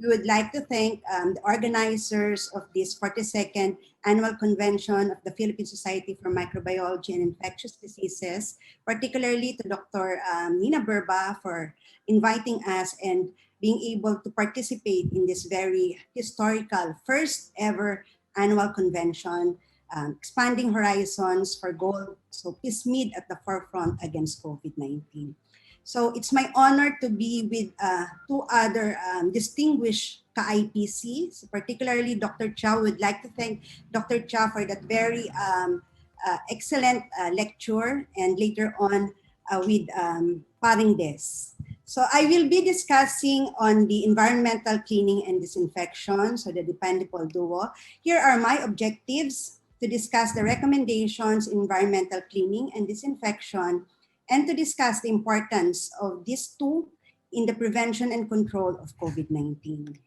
we would like to thank the organizers of this 42nd Annual Convention of the Philippine Society for Microbiology and Infectious Diseases, particularly to Dr. Nina Burba for inviting us and being able to participate in this very historical first ever annual convention, expanding horizons for goal, so PSMID at the forefront against COVID-19. So it's my honor to be with two other distinguished ka-IPCs, particularly Dr. Chow. Would like to thank Dr. Chow for that very excellent lecture, and later on with Paring Des. So I will be discussing on the environmental cleaning and disinfection, so the dependable duo. Here are my objectives: to discuss the recommendations in environmental cleaning and disinfection, and to discuss the importance of these two in the prevention and control of COVID-19.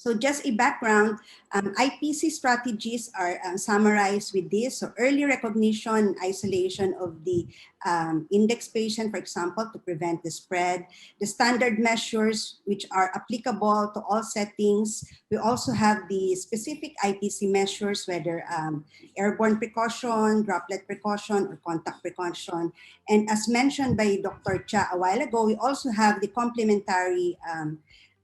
So just a background, IPC strategies are summarized with this. So early recognition, isolation of the index patient, for example, to prevent the spread. The standard measures which are applicable to all settings. We also have the specific IPC measures, whether airborne precaution, droplet precaution, or contact precaution. And as mentioned by Dr. Cha a while ago, we also have the complementary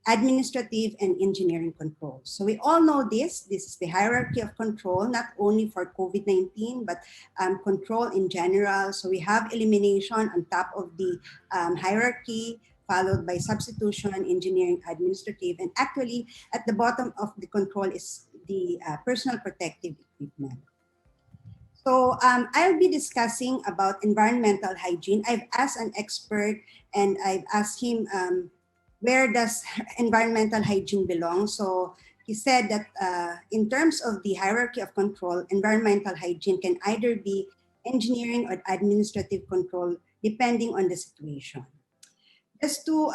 administrative and engineering controls. So we all know this. This is the hierarchy of control, not only for COVID-19, but control in general. So we have elimination on top of the hierarchy, followed by substitution, engineering, administrative, and actually at the bottom of the control is the personal protective equipment. So I'll be discussing about environmental hygiene. I've asked an expert and I've asked him, where does environmental hygiene belong? So he said that in terms of the hierarchy of control, environmental hygiene can either be engineering or administrative control, depending on the situation. Just to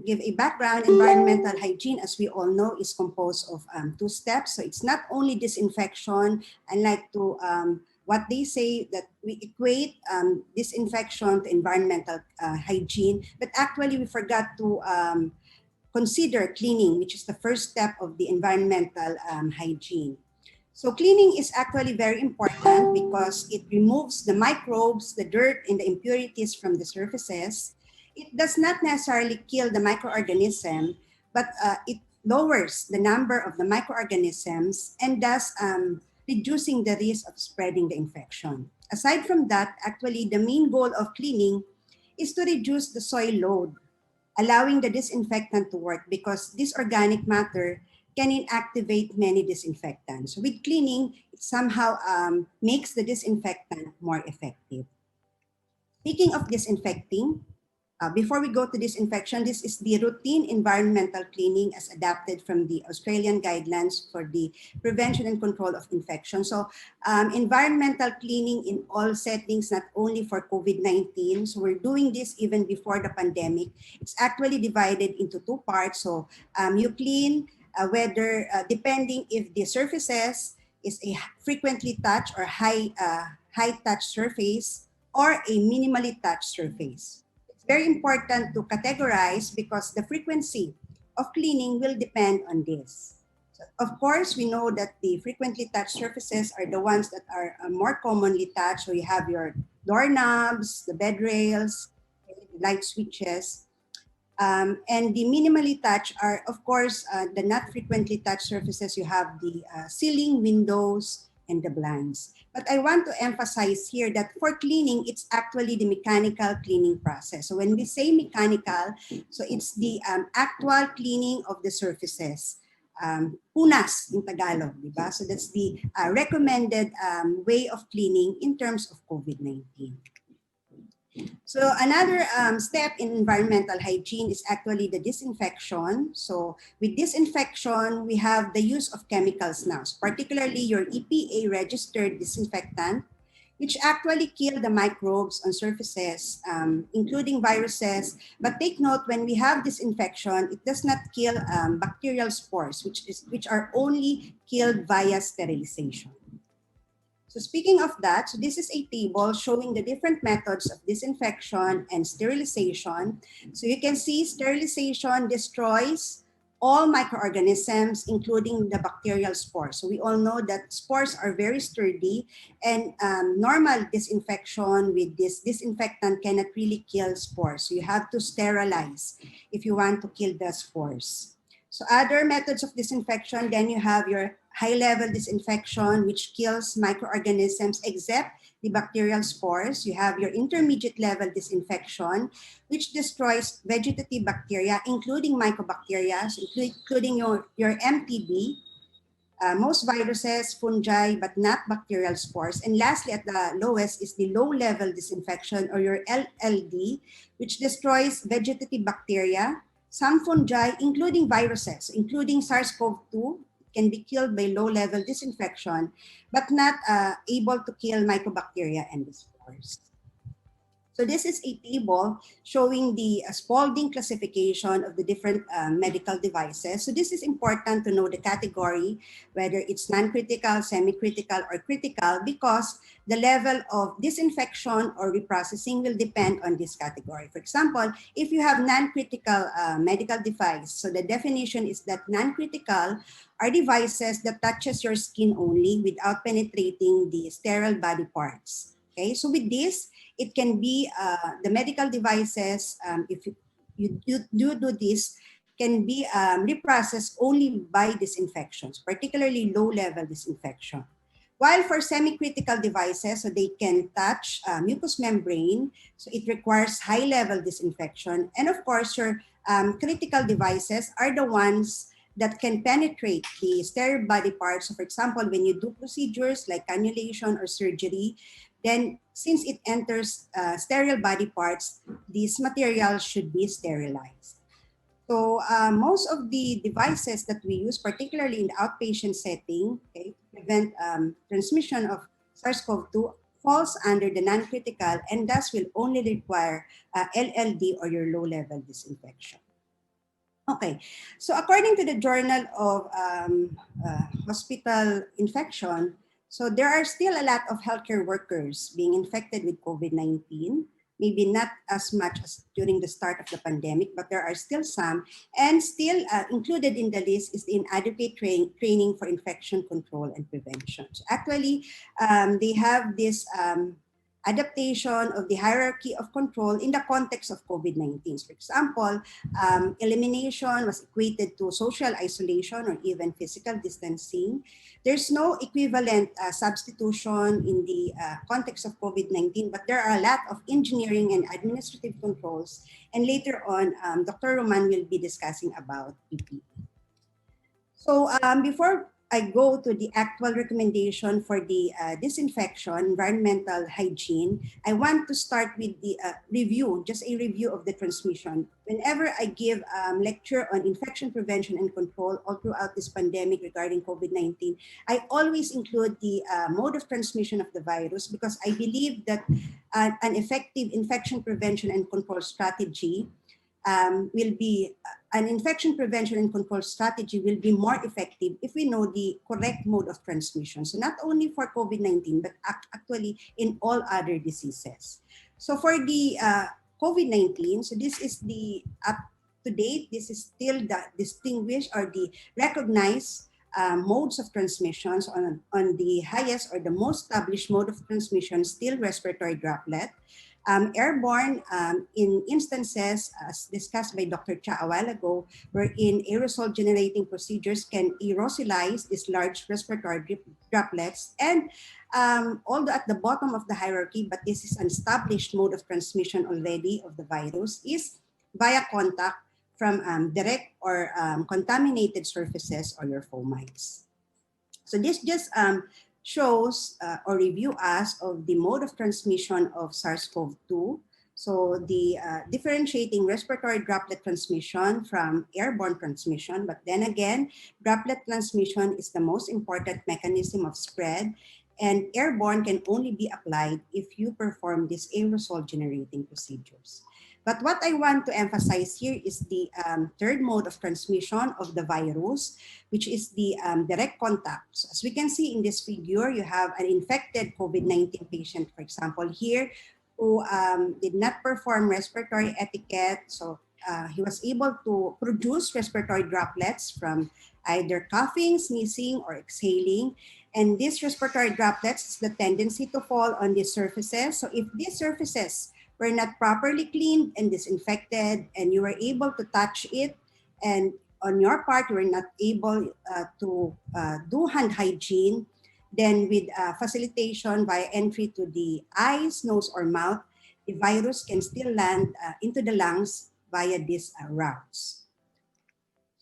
give a background, environmental hygiene, as we all know, is composed of two steps. So it's not only disinfection. I like to what they say that we equate disinfection to environmental hygiene, but actually we forgot to consider cleaning, which is the first step of the environmental hygiene. So cleaning is actually very important because it removes the microbes, the dirt, and the impurities from the surfaces. It does not necessarily kill the microorganism, but it lowers the number of the microorganisms and thus reducing the risk of spreading the infection. Aside from that, actually the main goal of cleaning is to reduce the soil load, allowing the disinfectant to work because this organic matter can inactivate many disinfectants. So with cleaning, it somehow makes the disinfectant more effective. Speaking of disinfecting, before we go to disinfection, this is the routine environmental cleaning as adapted from the Australian guidelines for the prevention and control of infection. So environmental cleaning in all settings, not only for COVID-19. So we're doing this even before the pandemic. It's actually divided into two parts. So you clean whether, depending if the surfaces is a frequently touched or high touch surface or a minimally touched surface. Very important to categorize because the frequency of cleaning will depend on this. So of course, we know that the frequently touched surfaces are the ones that are more commonly touched. So you have your doorknobs, the bed rails, light switches. And the minimally touched are, of course, the not frequently touched surfaces. You have the ceiling, windows, and the blinds. But I want to emphasize here that for cleaning, it's actually the mechanical cleaning process. So when we say mechanical, so it's the actual cleaning of the surfaces. Punas in Tagalog, diba? So that's the recommended way of cleaning in terms of COVID-19. So another step in environmental hygiene is actually the disinfection. So with disinfection, we have the use of chemicals now, particularly your EPA registered disinfectant, which actually kill the microbes on surfaces, including viruses. But take note, when we have disinfection, it does not kill bacterial spores, which are only killed via sterilization. So speaking of that, so this is a table showing the different methods of disinfection and sterilization. So you can see sterilization destroys all microorganisms, including the bacterial spores. So we all know that spores are very sturdy, and normal disinfection with this disinfectant cannot really kill spores. So you have to sterilize if you want to kill the spores. So other methods of disinfection, then you have your high-level disinfection, which kills microorganisms except the bacterial spores. You have your intermediate level disinfection, which destroys vegetative bacteria, including mycobacteria, including your MTB, most viruses, fungi, but not bacterial spores. And lastly, at the lowest is the low-level disinfection, or your LLD, which destroys vegetative bacteria, some fungi, including viruses, including SARS-CoV-2, can be killed by low-level disinfection, but not able to kill mycobacteria and the spores. So this is a table showing the Spalding classification of the different medical devices. So this is important to know the category, whether it's non-critical, semi-critical, or critical, because the level of disinfection or reprocessing will depend on this category. For example, if you have non-critical medical device, so the definition is that non-critical are devices that touches your skin only without penetrating the sterile body parts. Okay, so with this, it can be the medical devices, if you do this, can be reprocessed only by disinfections, particularly low-level disinfection. While for semi-critical devices, so they can touch mucous membrane, so it requires high-level disinfection. And of course, your critical devices are the ones that can penetrate the sterile body parts. So for example, when you do procedures like cannulation or surgery, then since it enters sterile body parts, these materials should be sterilized. So most of the devices that we use, particularly in the outpatient setting, okay, to prevent transmission of SARS-CoV-2, falls under the non-critical and thus will only require LLD, or your low-level disinfection. Okay, so according to the Journal of Hospital Infection, so there are still a lot of healthcare workers being infected with COVID-19, maybe not as much as during the start of the pandemic, but there are still some. And still included in the list is the inadequate training for infection control and prevention. So actually, they have this adaptation of the hierarchy of control in the context of COVID-19. So for example, elimination was equated to social isolation or even physical distancing. There's no equivalent substitution in the context of COVID-19, but there are a lot of engineering and administrative controls. And later on, Dr. Roman will be discussing about PPE. So before I go to the actual recommendation for the disinfection, environmental hygiene, I want to start with the review, just a review of the transmission. Whenever I give lecture on infection prevention and control all throughout this pandemic regarding COVID-19, I always include the mode of transmission of the virus because I believe that an effective infection prevention and control strategy will be an infection prevention and control strategy will be more effective if we know the correct mode of transmission. So not only for COVID-19, but actually in all other diseases. So for the COVID-19, so this is the up to date, this is still the distinguished or the recognized modes of transmissions. On the highest or the most established mode of transmission, still respiratory droplet. Airborne in instances, as discussed by Dr. Cha a while ago, wherein aerosol generating procedures can aerosolize these large respiratory droplets. And although at the bottom of the hierarchy, but this is an established mode of transmission already of the virus, is via contact from direct or contaminated surfaces or your fomites. So this just shows or review us of the mode of transmission of SARS-CoV-2. So the differentiating respiratory droplet transmission from airborne transmission, but then again, droplet transmission is the most important mechanism of spread, and airborne can only be applied if you perform these aerosol generating procedures. But what I want to emphasize here is the third mode of transmission of the virus, which is the direct contact. So as we can see in this figure, you have an infected COVID-19 patient, for example, here, who did not perform respiratory etiquette. So he was able to produce respiratory droplets from either coughing, sneezing, or exhaling. And these respiratory droplets is the tendency to fall on these surfaces. So if these surfaces were not properly cleaned and disinfected, and you were able to touch it, and on your part, you were not able to do hand hygiene, then with facilitation via entry to the eyes, nose, or mouth, the virus can still land into the lungs via these routes.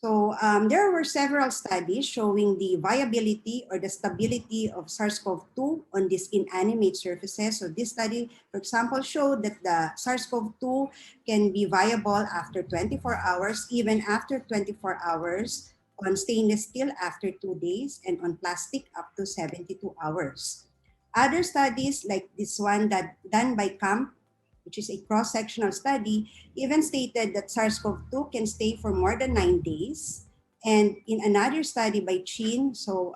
So there were several studies showing the viability or the stability of SARS-CoV-2 on these inanimate surfaces. So this study, for example, showed that the SARS-CoV-2 can be viable after 24 hours, even after 24 hours, on stainless steel after 2 days, and on plastic up to 72 hours. Other studies like this one that done by Camp, which is a cross-sectional study, even stated that SARS-CoV-2 can stay for more than 9 days. And in another study by Chin, so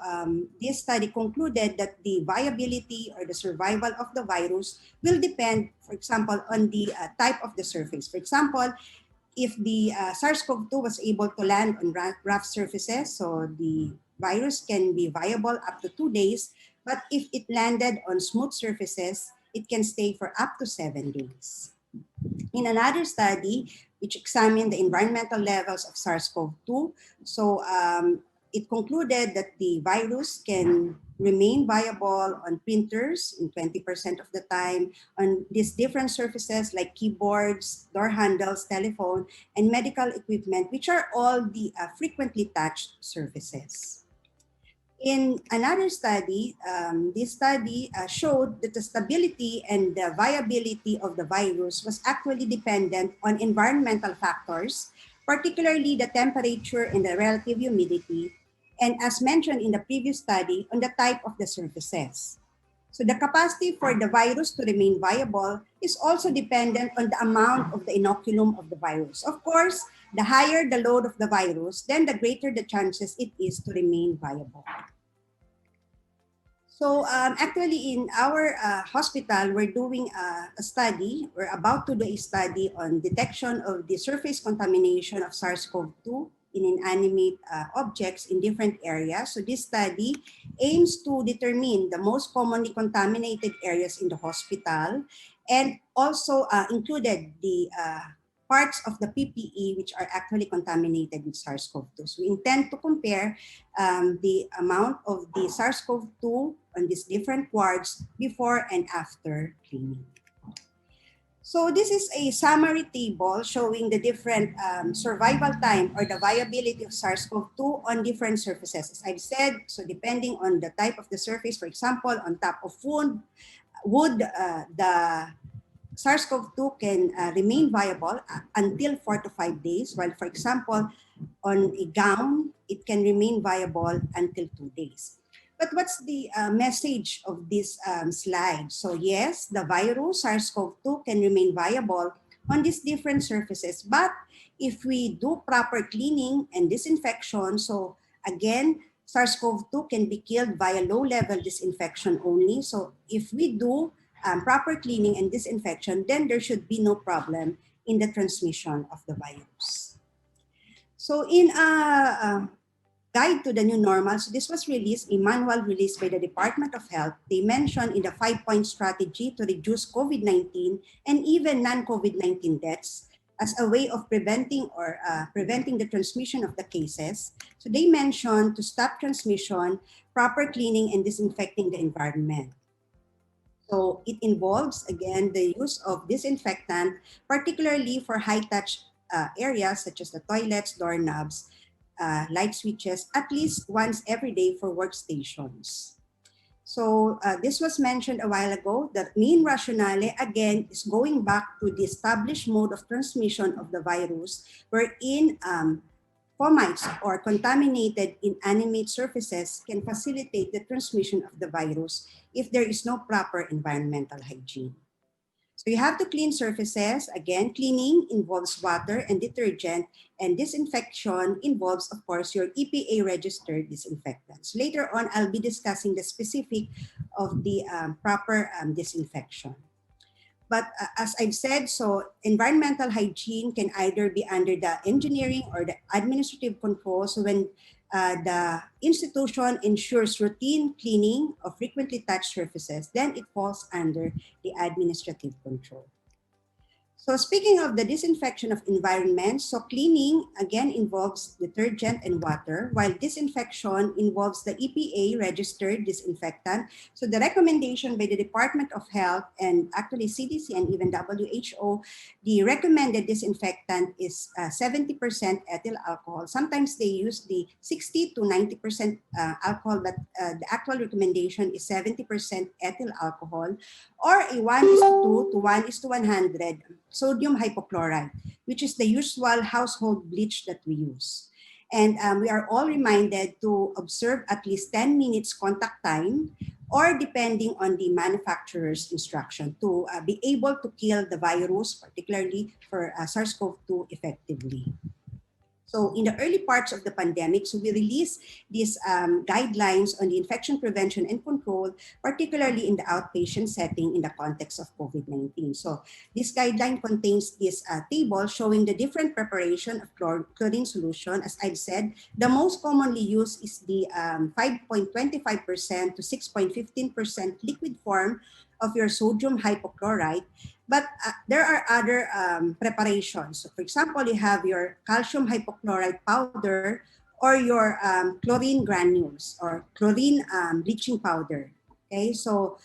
this study concluded that the viability or the survival of the virus will depend, for example, on the type of the surface. For example, if the SARS-CoV-2 was able to land on rough surfaces, so the virus can be viable up to 2 days. But if it landed on smooth surfaces, it can stay for up to 7 days. In another study, which examined the environmental levels of SARS-CoV-2, so it concluded that the virus can remain viable on printers in 20% of the time, on these different surfaces like keyboards, door handles, telephone, and medical equipment, which are all the frequently touched surfaces. In another study, this study showed that the stability and the viability of the virus was actually dependent on environmental factors, particularly the temperature and the relative humidity, and as mentioned in the previous study, on the type of the surfaces. So the capacity for the virus to remain viable is also dependent on the amount of the inoculum of the virus. Of course, the higher the load of the virus, then the greater the chances it is to remain viable. So actually in our hospital, we're doing a study. We're about to do a study on detection of the surface contamination of SARS-CoV-2 in inanimate objects in different areas. So this study aims to determine the most commonly contaminated areas in the hospital, and also included the parts of the PPE which are actually contaminated with SARS-CoV-2. So we intend to compare the amount of the SARS-CoV-2 on these different wards before and after cleaning. So this is a summary table showing the different survival time or the viability of SARS-CoV-2 on different surfaces. As I've said, so depending on the type of the surface, for example, on top of wood, the SARS-CoV-2 can remain viable until 4 to 5 days, while for example, on a gown, it can remain viable until 2 days. But what's the message of this slide? So yes, the virus SARS-CoV-2 can remain viable on these different surfaces, but if we do proper cleaning and disinfection, so again, SARS-CoV-2 can be killed via low-level disinfection only. So if we do proper cleaning and disinfection, then there should be no problem in the transmission of the virus. So in a Guide to the New Normal, so this was released, a manual released by the Department of Health. They mentioned in the 5-point strategy to reduce COVID-19 and even non-COVID-19 deaths as a way of preventing the transmission of the cases. So they mentioned to stop transmission, proper cleaning and disinfecting the environment. So it involves, again, the use of disinfectant, particularly for high-touch areas such as the toilets, doorknobs, light switches, at least once every day for workstations. So this was mentioned a while ago. The main rationale, again, is going back to the established mode of transmission of the virus, wherein fomites or contaminated inanimate surfaces can facilitate the transmission of the virus if there is no proper environmental hygiene. So you have to clean surfaces. Again, cleaning involves water and detergent, and disinfection involves, of course, your EPA-registered disinfectants. Later on, I'll be discussing the specific of the proper disinfection. But as I've said, so environmental hygiene can either be under the engineering or the administrative control. So when the institution ensures routine cleaning of frequently touched surfaces, then it falls under the administrative control. So speaking of the disinfection of environments, so cleaning again involves detergent and water, while disinfection involves the EPA-registered disinfectant. So the recommendation by the Department of Health and actually CDC and even WHO, the recommended disinfectant is 70% ethyl alcohol. Sometimes they use the 60 to 90% alcohol, but the actual recommendation is 70% ethyl alcohol, or a 1:2 to 1:100 sodium hypochlorite, which is the usual household bleach that we use. And we are all reminded to observe at least 10 minutes contact time, or depending on the manufacturer's instruction, to be able to kill the virus, particularly for SARS-CoV-2 effectively. So in the early parts of the pandemic, so we released these guidelines on the infection prevention and control, particularly in the outpatient setting in the context of COVID-19. So this guideline contains this table showing the different preparation of chlorine solution. As I've said, the most commonly used is the 5.25% to 6.15% liquid form of your sodium hypochlorite. But there are other preparations. So for example, you have your calcium hypochlorite powder or your chlorine granules or chlorine bleaching powder. Okay, so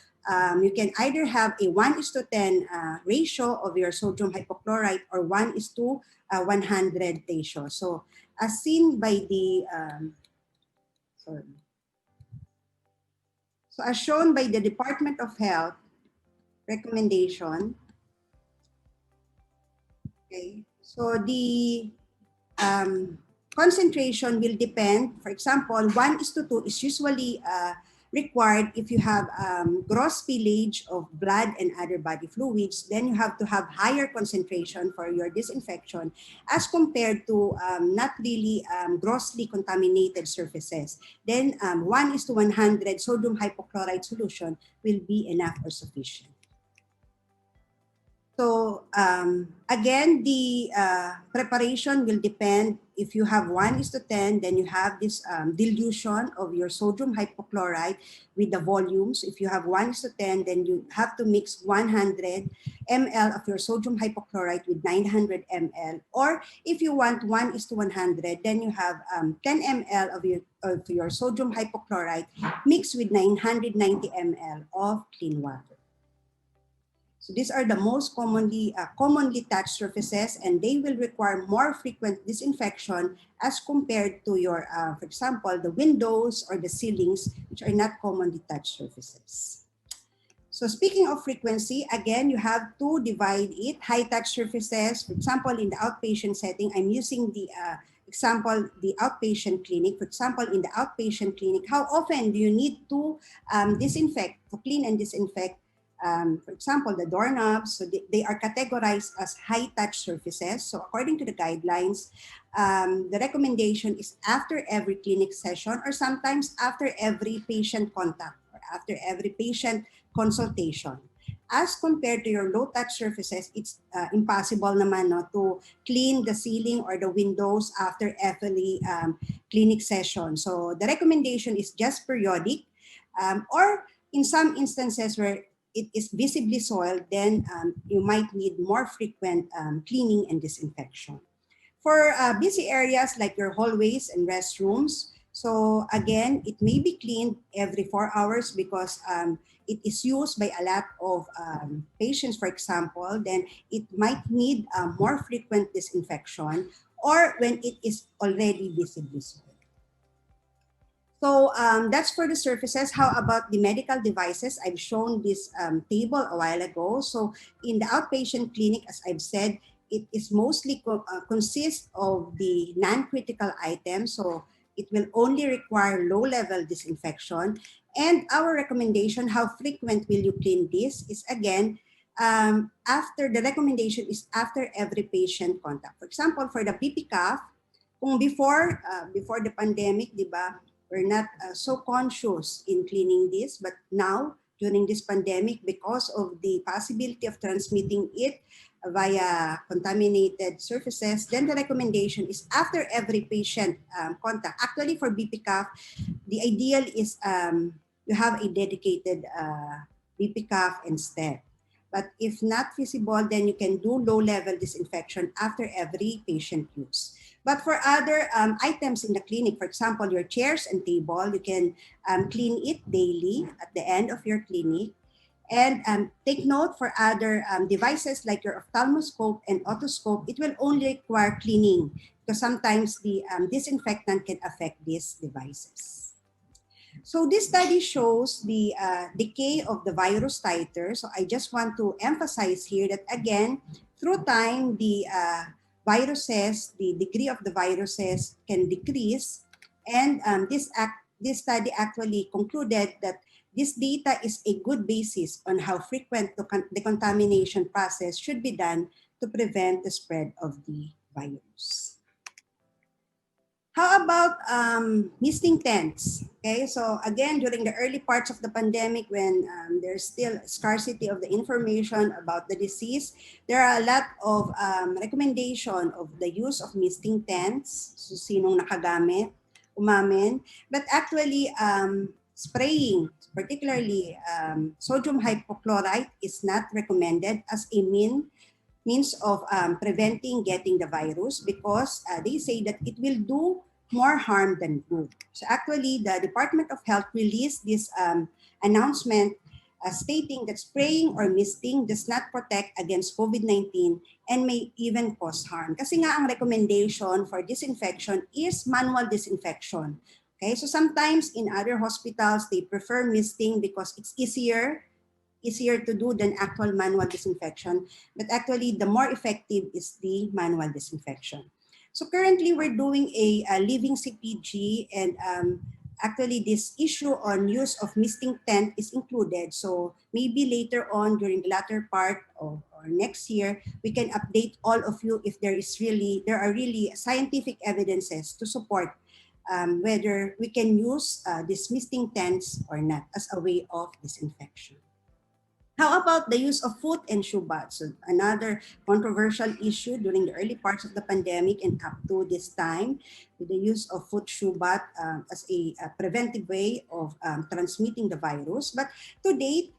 you can either have a 1:10 ratio of your sodium hypochlorite or 1:100 ratio. So as seen by the, so as shown by the Department of Health recommendation, okay, so the concentration will depend. For example, 1:2 is usually required if you have gross spillage of blood and other body fluids. Then you have to have higher concentration for your disinfection as compared to not really grossly contaminated surfaces. Then 1:100 sodium hypochlorite solution will be enough or sufficient. So again, the preparation will depend. If you have 1:10, then you have this dilution of your sodium hypochlorite with the volumes. If you have 1:10, then you have to mix 100 ml of your sodium hypochlorite with 900 ml. Or if you want 1:100, then you have 10 ml of your sodium hypochlorite mixed with 990 ml of clean water. So these are the most commonly touched surfaces, and they will require more frequent disinfection as compared to your, for example, the windows or the ceilings, which are not commonly touched surfaces. So speaking of frequency, again, you have to divide it. High touch surfaces, for example, in the outpatient setting, I'm using the example, the outpatient clinic. For example, in the outpatient clinic, how often do you need to disinfect, to clean and disinfect, for example, the doorknobs? So they are categorized as high touch surfaces. So according to the guidelines, the recommendation is after every clinic session, or sometimes after every patient contact, or after every patient consultation. As compared to your low-touch surfaces, it's impossible naman, no, to clean the ceiling or the windows after every clinic session. So the recommendation is just periodic, or in some instances where it is visibly soiled, then you might need more frequent cleaning and disinfection. For busy areas like your hallways and restrooms, so again, it may be cleaned every 4 hours because it is used by a lot of patients, for example, then it might need more frequent disinfection, or when it is already visibly soiled. So that's for the surfaces. How about the medical devices? I've shown this table a while ago. So in the outpatient clinic, as I've said, it is mostly consists of the non-critical items. So it will only require low-level disinfection. And our recommendation, how frequent will you clean this, is again, after the recommendation is after every patient contact. For example, for the PP cuff, kung before the pandemic, di ba, we're not so conscious in cleaning this, but now during this pandemic, because of the possibility of transmitting it via contaminated surfaces, then the recommendation is after every patient contact. Actually, for BP cuff, the ideal is you have a dedicated BP cuff instead. But if not feasible, then you can do low-level disinfection after every patient use. But for other items in the clinic, for example, your chairs and table, you can clean it daily at the end of your clinic. And take note, for other devices like your ophthalmoscope and otoscope, it will only require cleaning because sometimes the disinfectant can affect these devices. So this study shows the decay of the virus titer. So I just want to emphasize here that again, through time, the viruses, the degree of the viruses can decrease. And this study actually concluded that this data is a good basis on how frequent the contamination process should be done to prevent the spread of the virus. How about misting tents? Okay, so again, during the early parts of the pandemic, when there's still scarcity of the information about the disease, there are a lot of recommendation of the use of misting tents. So sinong nakagamit, umamin. But actually, spraying, particularly sodium hypochlorite, is not recommended as a means of preventing getting the virus because they say that it will do more harm than good. So actually, the Department of Health released this announcement stating that spraying or misting does not protect against COVID-19 and may even cause harm. Kasi nga ang recommendation for disinfection is manual disinfection. Okay, so sometimes in other hospitals, they prefer misting because it's easier to do than actual manual disinfection. But actually, the more effective is the manual disinfection. So currently, we're doing a living CPG, and actually, this issue on use of misting tent is included. So maybe later on, during the latter part of or next year, we can update all of you if there are really scientific evidences to support whether we can use these misting tents or not as a way of disinfection. How about the use of foot and shoe baths? So another controversial issue during the early parts of the pandemic and up to this time, with the use of foot shoe bath as a preventive way of transmitting the virus. But to date,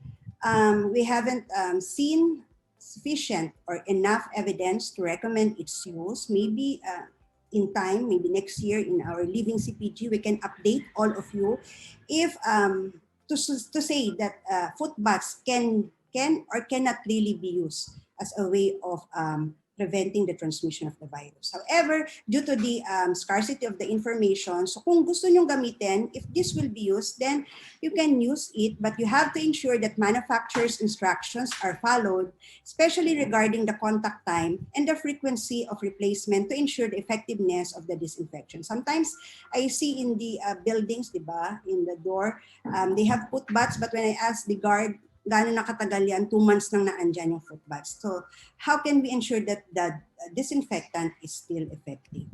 we haven't seen sufficient or enough evidence to recommend its use. Maybe in time, maybe next year in our Living CPG, we can update all of you if to say that foot baths can can or cannot really be used as a way of preventing the transmission of the virus. However, due to the scarcity of the information, so kung gusto nyong gamitin, if this will be used, then you can use it, but you have to ensure that manufacturer's instructions are followed, especially regarding the contact time and the frequency of replacement to ensure the effectiveness of the disinfection. Sometimes I see in the buildings, diba, in the door, they have foot baths, but when I ask the guard, gano'n nakatagal yan, 2 months nang naandyan yung foot baths. So how can we ensure that the disinfectant is still effective?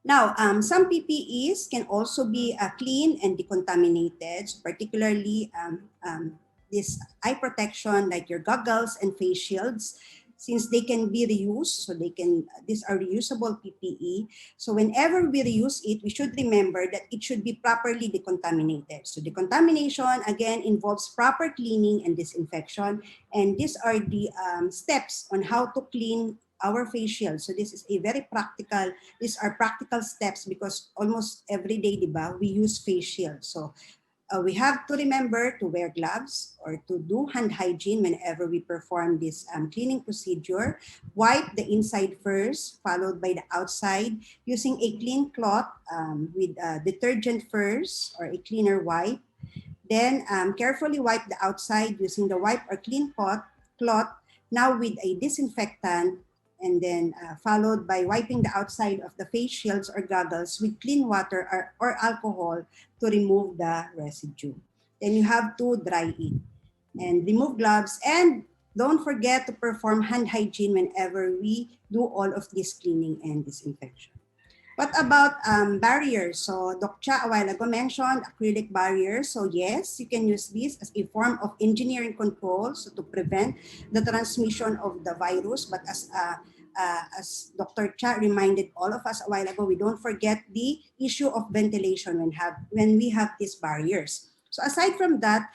Now, some PPEs can also be clean and decontaminated, particularly this eye protection like your goggles and face shields, since they can be reused, so these are reusable PPE. So whenever we reuse it, we should remember that it should be properly decontaminated. So decontamination, again, involves proper cleaning and disinfection. And these are the steps on how to clean our face shield. So this is a very practical, these are practical steps because almost every day, diba, we use face shield. So we have to remember to wear gloves or to do hand hygiene whenever we perform this cleaning procedure. Wipe the inside first, followed by the outside, using a clean cloth with detergent first or a cleaner wipe. Then carefully wipe the outside using the wipe or clean cloth, now with a disinfectant, and then followed by wiping the outside of the face shields or goggles with clean water or alcohol to remove the residue. Then you have to dry it and remove gloves, and don't forget to perform hand hygiene whenever we do all of this cleaning and disinfection. What about barriers? So Doc Cha a while ago mentioned acrylic barriers. So yes, you can use this as a form of engineering control, so to prevent the transmission of the virus. But as Dr. Cha reminded all of us a while ago, we don't forget the issue of ventilation when we have these barriers. So aside from that,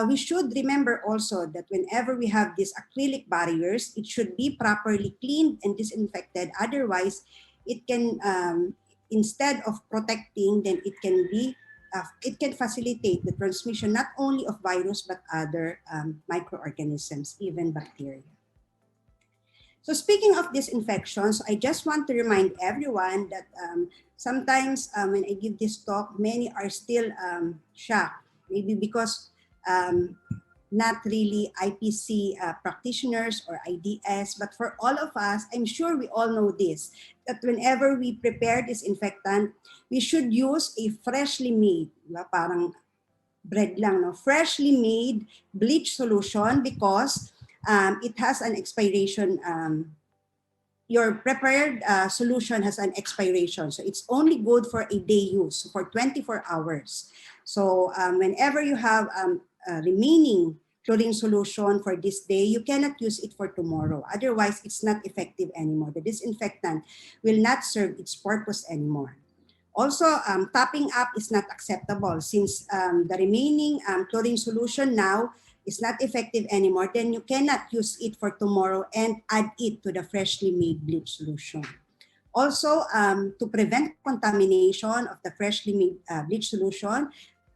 we should remember also that whenever we have these acrylic barriers, it should be properly cleaned and disinfected. Otherwise, it can, instead of protecting, then it can facilitate the transmission not only of virus but other microorganisms, even bacteria. So speaking of disinfections, I just want to remind everyone that sometimes when I give this talk, many are still shocked, maybe because not really IPC practitioners or IDS, but for all of us, I'm sure we all know this, that whenever we prepare disinfectant, we should use a freshly made, parang bread lang, no? Freshly made bleach solution, because it has an expiration. Your prepared solution has an expiration. So it's only good for a day use, for 24 hours. So whenever you have remaining chlorine solution for this day, you cannot use it for tomorrow. Otherwise, it's not effective anymore. The disinfectant will not serve its purpose anymore. Also, topping up is not acceptable, since the remaining chlorine solution now is not effective anymore. Then you cannot use it for tomorrow and add it to the freshly made bleach solution. Also, to prevent contamination of the freshly made bleach solution,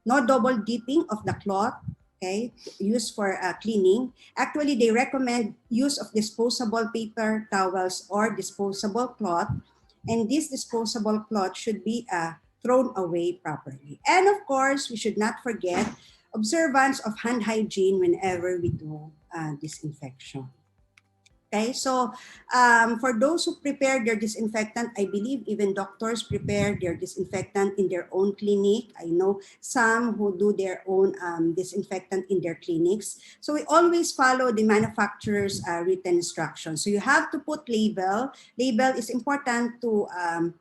no double dipping of the cloth, okay, used for cleaning. Actually, they recommend use of disposable paper towels or disposable cloth, and this disposable cloth should be thrown away properly. And of course, we should not forget observance of hand hygiene whenever we do disinfection. Okay, so for those who prepare their disinfectant, I believe even doctors prepare their disinfectant in their own clinic. I know some who do their own disinfectant in their clinics. So we always follow the manufacturer's written instructions. So you have to put label. Label is important to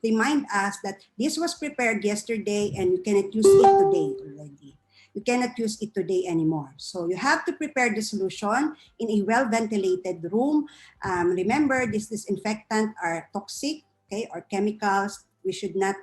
remind us that this was prepared yesterday and you cannot use it today already. You cannot use it today anymore. So you have to prepare the solution in a well-ventilated room. Remember, this disinfectant are toxic, okay, or chemicals. We should not.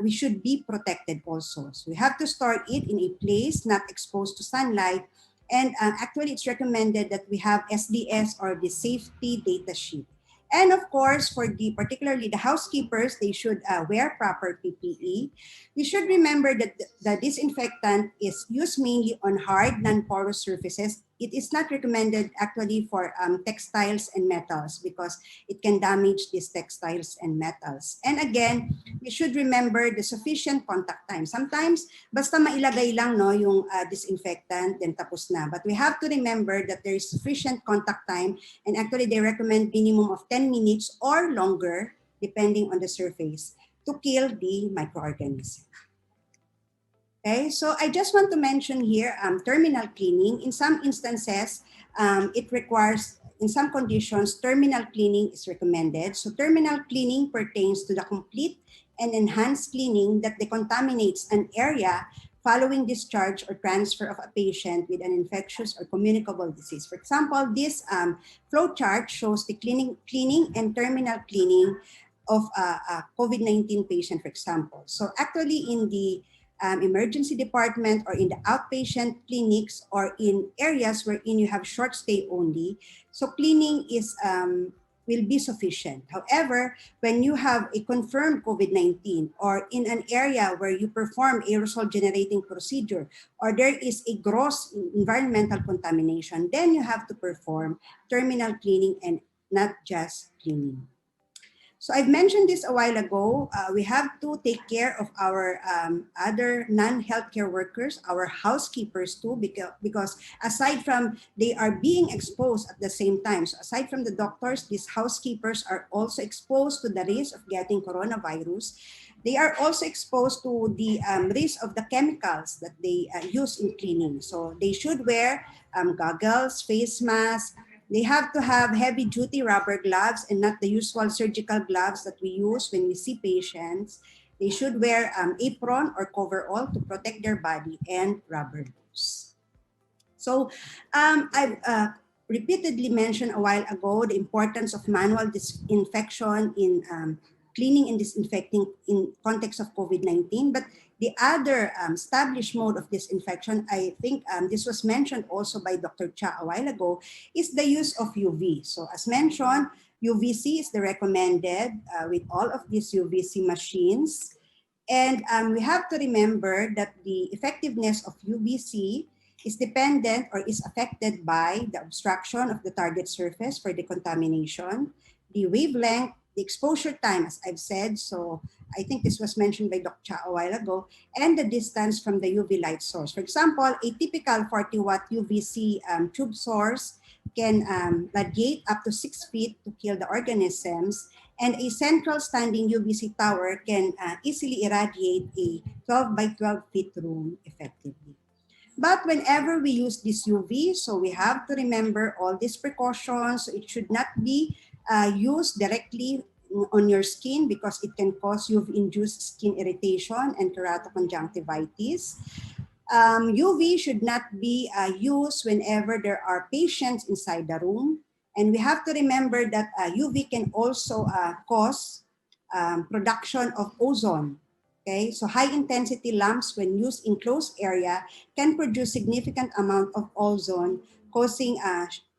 We should be protected also. So we have to store it in a place not exposed to sunlight. And actually, it's recommended that we have SDS, or the safety data sheet. And of course, for particularly the housekeepers, they should wear proper PPE. We should remember that the disinfectant is used mainly on hard, non-porous surfaces. It is not recommended actually for textiles and metals because it can damage these textiles and metals. And again, we should remember the sufficient contact time. Sometimes, basta mailagay lang no, yung disinfectant, then tapos na. But we have to remember that there is sufficient contact time, and actually they recommend minimum of 10 minutes or longer, depending on the surface, to kill the microorganism. Okay, so I just want to mention here terminal cleaning. In some instances, it requires, in some conditions, terminal cleaning is recommended. So terminal cleaning pertains to the complete and enhanced cleaning that decontaminates an area following discharge or transfer of a patient with an infectious or communicable disease. For example, this flow chart shows the cleaning and terminal cleaning of a COVID-19 patient, for example. So actually in the emergency department or in the outpatient clinics or in areas wherein you have short stay only, so cleaning is will be sufficient. However, when you have a confirmed COVID-19 or in an area where you perform aerosol generating procedure or there is a gross environmental contamination, then you have to perform terminal cleaning and not just cleaning. So I've mentioned this a while ago, we have to take care of our other non-healthcare workers, our housekeepers too, because aside from they are being exposed at the same time, so aside from the doctors, these housekeepers are also exposed to the risk of getting coronavirus. They are also exposed to the risk of the chemicals that they use in cleaning. So they should wear goggles, face masks. They have to have heavy-duty rubber gloves and not the usual surgical gloves that we use when we see patients. They should wear apron or coverall to protect their body and rubber boots. So I've repeatedly mentioned a while ago the importance of manual disinfection in cleaning and disinfecting in context of COVID-19, but the other established mode of disinfection, I think this was mentioned also by Dr. Cha a while ago, is the use of UV. So as mentioned, UVC is the recommended with all of these UVC machines. And we have to remember that the effectiveness of UVC is dependent or is affected by the obstruction of the target surface for decontamination, the wavelength, the exposure time, as I've said, so I think this was mentioned by Dr. Cha a while ago, and the distance from the UV light source. For example, a typical 40-watt UVC tube source can radiate up to 6 feet to kill the organisms, and a central standing UVC tower can easily irradiate a 12 by 12 feet room effectively. But whenever we use this UV, so we have to remember all these precautions. It should not be used directly on your skin because it can cause UV-induced skin irritation and keratoconjunctivitis. UV should not be used whenever there are patients inside the room. And we have to remember that UV can also cause production of ozone. Okay, so high intensity lamps when used in closed area can produce significant amount of ozone, causing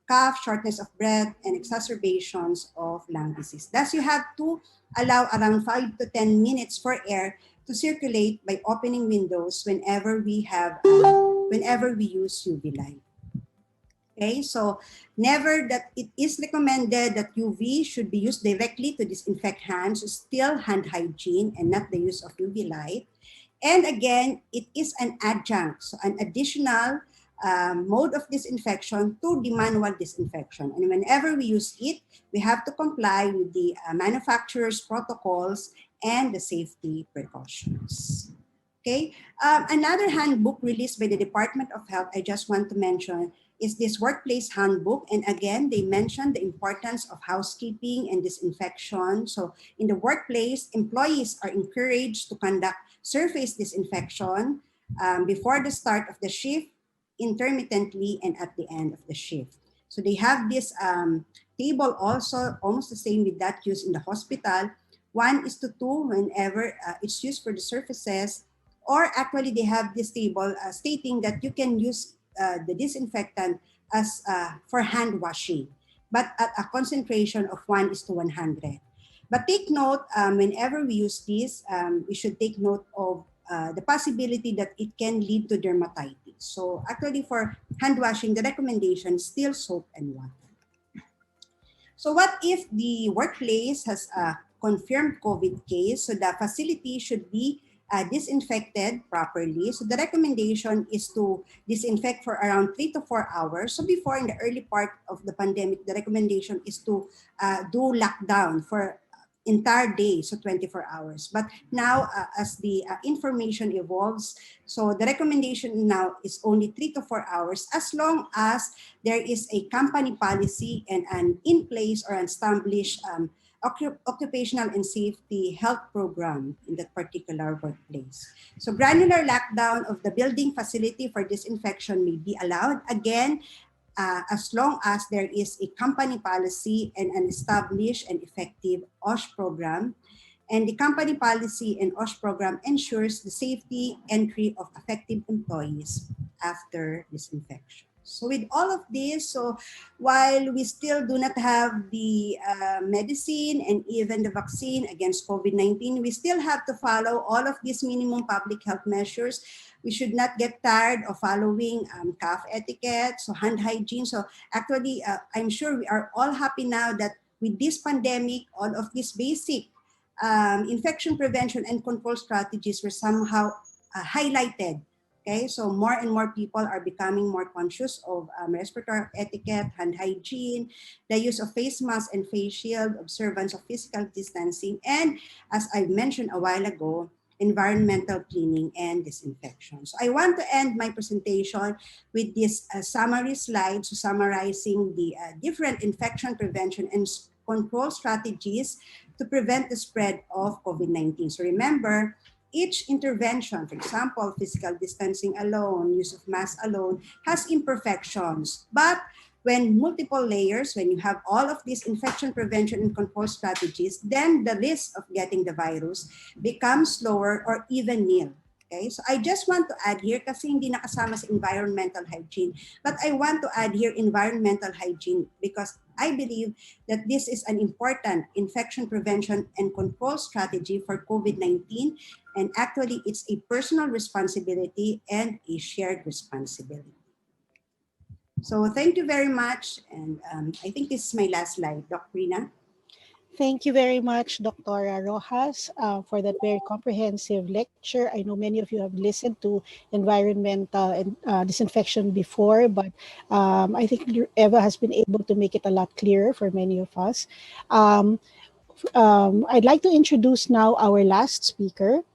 cough, shortness of breath, and exacerbations of lung disease. Thus, you have to allow around 5 to 10 minutes for air to circulate by opening windows whenever we use UV light. Okay, so never that it is recommended that UV should be used directly to disinfect hands, still hand hygiene and not the use of UV light. And again, it is an adjunct, so an additional mode of disinfection to the manual disinfection. And whenever we use it, we have to comply with the manufacturer's protocols and the safety precautions. Okay, another handbook released by the Department of Health, I just want to mention, is this workplace handbook. And again, they mentioned the importance of housekeeping and disinfection. So in the workplace, employees are encouraged to conduct surface disinfection before the start of the shift, intermittently, and at the end of the shift. So they have this table also, almost the same with that used in the hospital, 1:2 whenever it's used for the surfaces, or actually they have this table stating that you can use the disinfectant as for hand washing. but at a concentration of 1:100. But take note, whenever we use this, we should take note of the possibility that it can lead to dermatitis. So actually for hand washing, the recommendation is still soap and water. So what if the workplace has a confirmed COVID case? So the facility should be disinfected properly. So the recommendation is to disinfect for around 3 to 4 hours. So before, in the early part of the pandemic, the recommendation is to do lockdown for entire day, so 24 hours. But now, as the information evolves, so the recommendation now is only 3 to 4 hours, as long as there is a company policy and an in place or an established occupational and safety health program in that particular workplace. So granular lockdown of the building facility for disinfection may be allowed, again, as long as there is a company policy and an established and effective OSH program. And the company policy and OSH program ensures the safety entry of affected employees after disinfection. So with all of this, so while we still do not have the medicine and even the vaccine against COVID-19, we still have to follow all of these minimum public health measures. We should not get tired of following cough etiquette, so hand hygiene. So actually, I'm sure we are all happy now that with this pandemic, all of these basic infection prevention and control strategies were somehow highlighted. Okay, so more and more people are becoming more conscious of respiratory etiquette, hand hygiene, the use of face mask and face shield, observance of physical distancing, and as I mentioned a while ago, environmental cleaning and disinfection. So I want to end my presentation with this summary slide, so summarizing the different infection prevention and control strategies to prevent the spread of COVID-19. So remember, each intervention, for example, physical distancing alone, use of masks alone, has imperfections. But when multiple layers, when you have all of these infection prevention and control strategies, then the risk of getting the virus becomes lower or even nil. Okay, so I just want to add here, kasi hindi nakasama sa environmental hygiene, but I want to add here environmental hygiene because I believe that this is an important infection prevention and control strategy for COVID-19, and actually it's a personal responsibility and a shared responsibility. So thank you very much, and I think this is my last slide, Dr. Rina. Thank you very much, Dr. Rojas, for that very comprehensive lecture. I know many of you have listened to environmental and disinfection before, but I think Eva has been able to make it a lot clearer for many of us. I'd like to introduce now our last speaker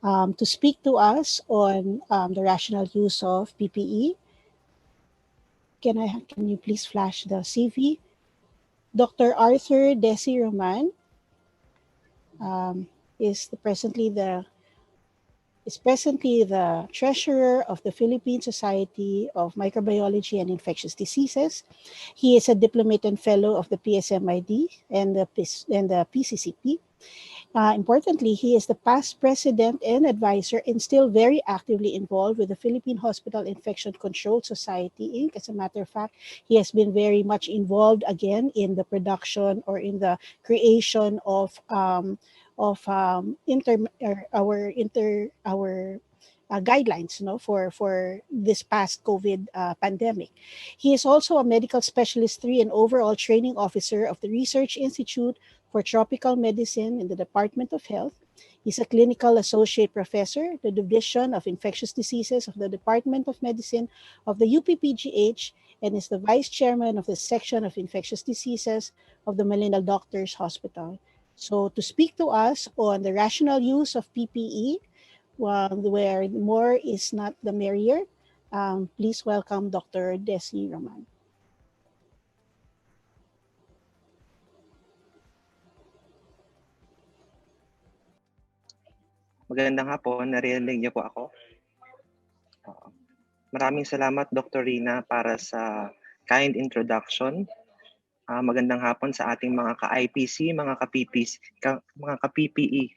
to speak to us on the rational use of PPE. Can you please flash the CV? Dr. Arthur Dessi Roman is presently the treasurer of the Philippine Society of Microbiology and Infectious Diseases. He is a diplomate and fellow of the PSMID and the PCCP. Importantly, he is the past president and advisor and still very actively involved with the Philippine Hospital Infection Control Society, Inc. As a matter of fact, he has been very much involved again in the production or in the creation of guidelines, for this past COVID pandemic. He is also a medical specialist 3 and overall training officer of the Research Institute for Tropical Medicine in the Department of Health. He's a clinical associate professor, the Division of Infectious Diseases of the Department of Medicine of the UPPGH, and is the vice chairman of the section of infectious diseases of the Manila Doctors Hospital. So to speak to us on the rational use of PPE, where more is not the merrier, please welcome Dr. Dessi Roman. Magandang hapon, narinig niyo po ako. Maraming salamat, Dr. Rina, para sa kind introduction. Magandang hapon sa ating mga ka-IPC, mga ka-PPE,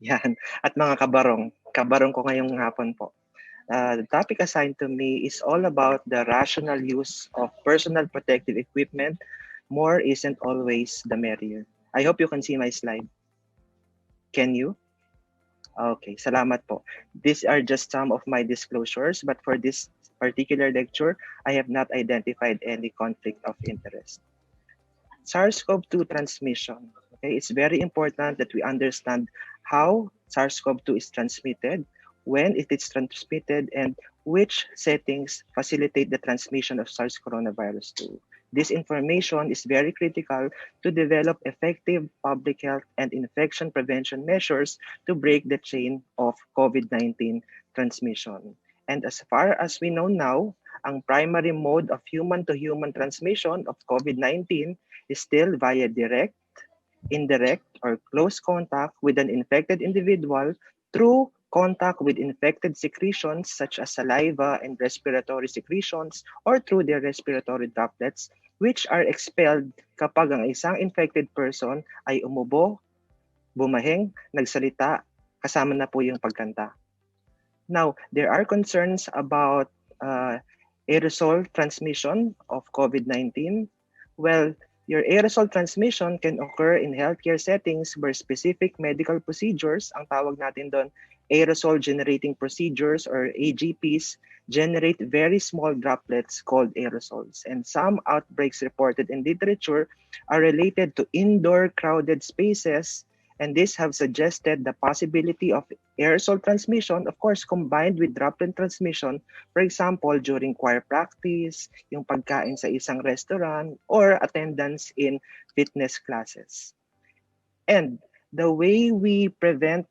yan, at mga kabarong. Kabarong ko ngayong hapon po. The topic assigned to me is all about the rational use of personal protective equipment more isn't always the merrier. I hope you can see my slide. Can you? Okay, salamat po. These are just some of my disclosures, but for this particular lecture, I have not identified any conflict of interest. SARS-CoV-2 transmission. Okay, it's very important that we understand how SARS-CoV-2 is transmitted, when it is transmitted, and which settings facilitate the transmission of SARS coronavirus 2. This information is very critical to develop effective public health and infection prevention measures to break the chain of COVID-19 transmission. And as far as we know now, ang primary mode of human-to-human transmission of COVID-19 is still via direct, indirect, or close contact with an infected individual through contact with infected secretions such as saliva and respiratory secretions or through their respiratory droplets which are expelled kapag ang isang infected person ay umubo, bumahing, nagsalita, kasama na po yung pagkanta. Now, there are concerns about aerosol transmission of COVID-19. Well, your aerosol transmission can occur in healthcare settings where specific medical procedures, ang tawag natin doon, aerosol generating procedures or AGPs, generate very small droplets called aerosols. And some outbreaks reported in literature are related to indoor crowded spaces, and this have suggested the possibility of aerosol transmission, of course, combined with droplet transmission, for example, during choir practice, yung pagkain sa isang restaurant, or attendance in fitness classes. And the way we prevent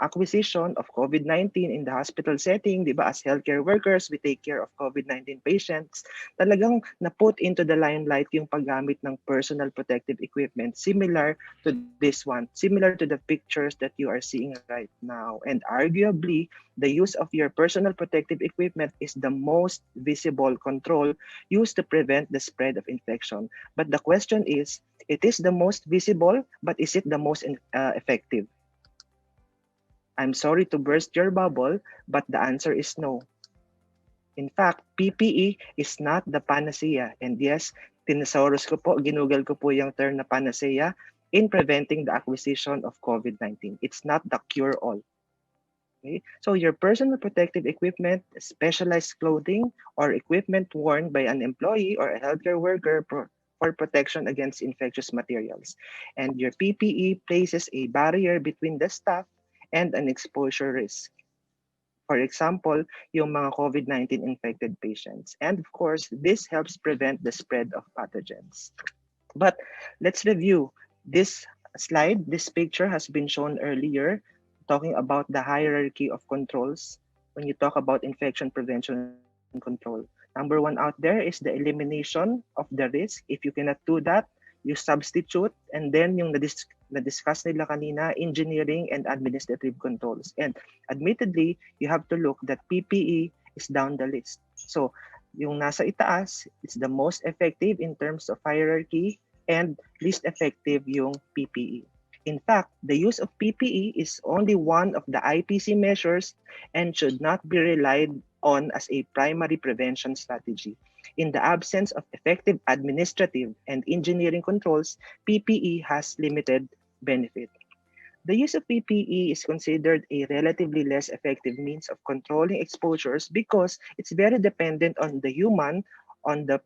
acquisition of COVID-19 in the hospital setting, di ba, as healthcare workers, we take care of COVID-19 patients, talagang na-put into the limelight yung paggamit ng personal protective equipment similar to this one, similar to the pictures that you are seeing right now. And arguably, the use of your personal protective equipment is the most visible control used to prevent the spread of infection. But the question is, it is the most visible, but is it the most effective? I'm sorry to burst your bubble, but the answer is no. In fact, PPE is not the panacea. And yes, tinasaurus ko po, ginugol ko po yung term na panacea in preventing the acquisition of COVID-19. It's not the cure-all. Okay? So your personal protective equipment, specialized clothing, or equipment worn by an employee or a healthcare worker for protection against infectious materials. And your PPE places a barrier between the staff and an exposure risk. For example, yung mga COVID-19 infected patients. And of course, this helps prevent the spread of pathogens. But let's review. This slide, this picture has been shown earlier, talking about the hierarchy of controls when you talk about infection prevention and control. Number one out there is the elimination of the risk. If you cannot do that, you substitute, and then yung na-discuss nila kanina, engineering and administrative controls. And admittedly, you have to look that PPE is down the list. So yung nasa itaas, it's the most effective in terms of hierarchy, and least effective yung PPE. In fact, the use of PPE is only one of the IPC measures and should not be relied on as a primary prevention strategy. In the absence of effective administrative and engineering controls, PPE has limited benefit. The use of PPE is considered a relatively less effective means of controlling exposures because it's very dependent on the human, on the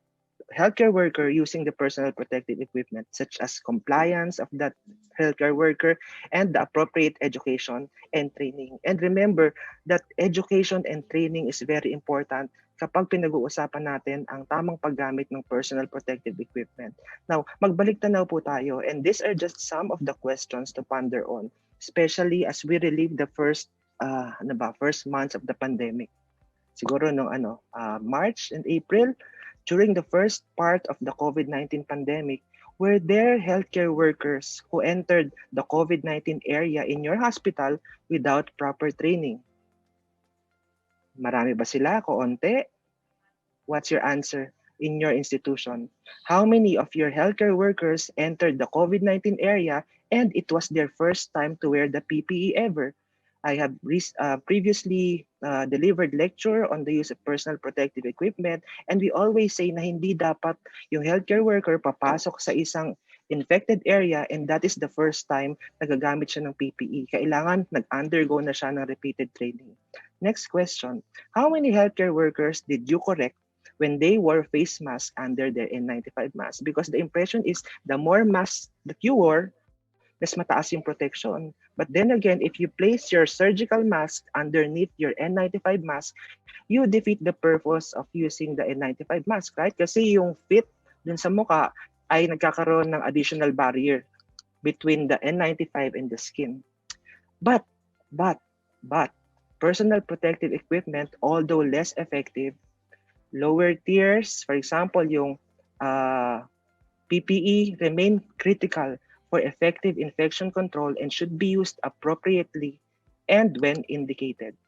healthcare worker using the personal protective equipment, such as compliance of that healthcare worker and the appropriate education and training. And remember that education and training is very important kapag pinag-uusapan natin ang tamang paggamit ng personal protective equipment. Now, magbalik tanaw po tayo, and these are just some of the questions to ponder on, especially as we relive the first months of the pandemic. Siguro nung March and April, during the first part of the COVID-19 pandemic, were there healthcare workers who entered the COVID-19 area in your hospital without proper training? Marami ba sila? Koonte? What's your answer in your institution? How many of your healthcare workers entered the COVID-19 area and it was their first time to wear the PPE ever? I have previously delivered lecture on the use of personal protective equipment, and we always say na hindi dapat yung healthcare worker papasok sa isang infected area and that is the first time nagagamit siya ng PPE. Kailangan nag-undergo na siya ng repeated training. Next question, how many healthcare workers did you correct when they wore face masks under their N95 mask? Because the impression is the more masks that you wore, mas mataas yung protection. But then again, if you place your surgical mask underneath your N95 mask, you defeat the purpose of using the N95 mask, right? Kasi yung fit dun sa mukha ay nagkakaroon ng additional barrier between the N95 and the skin. But, personal protective equipment, although less effective, lower tiers, for example, yung PPE remain critical for effective infection control and should be used appropriately and when indicated.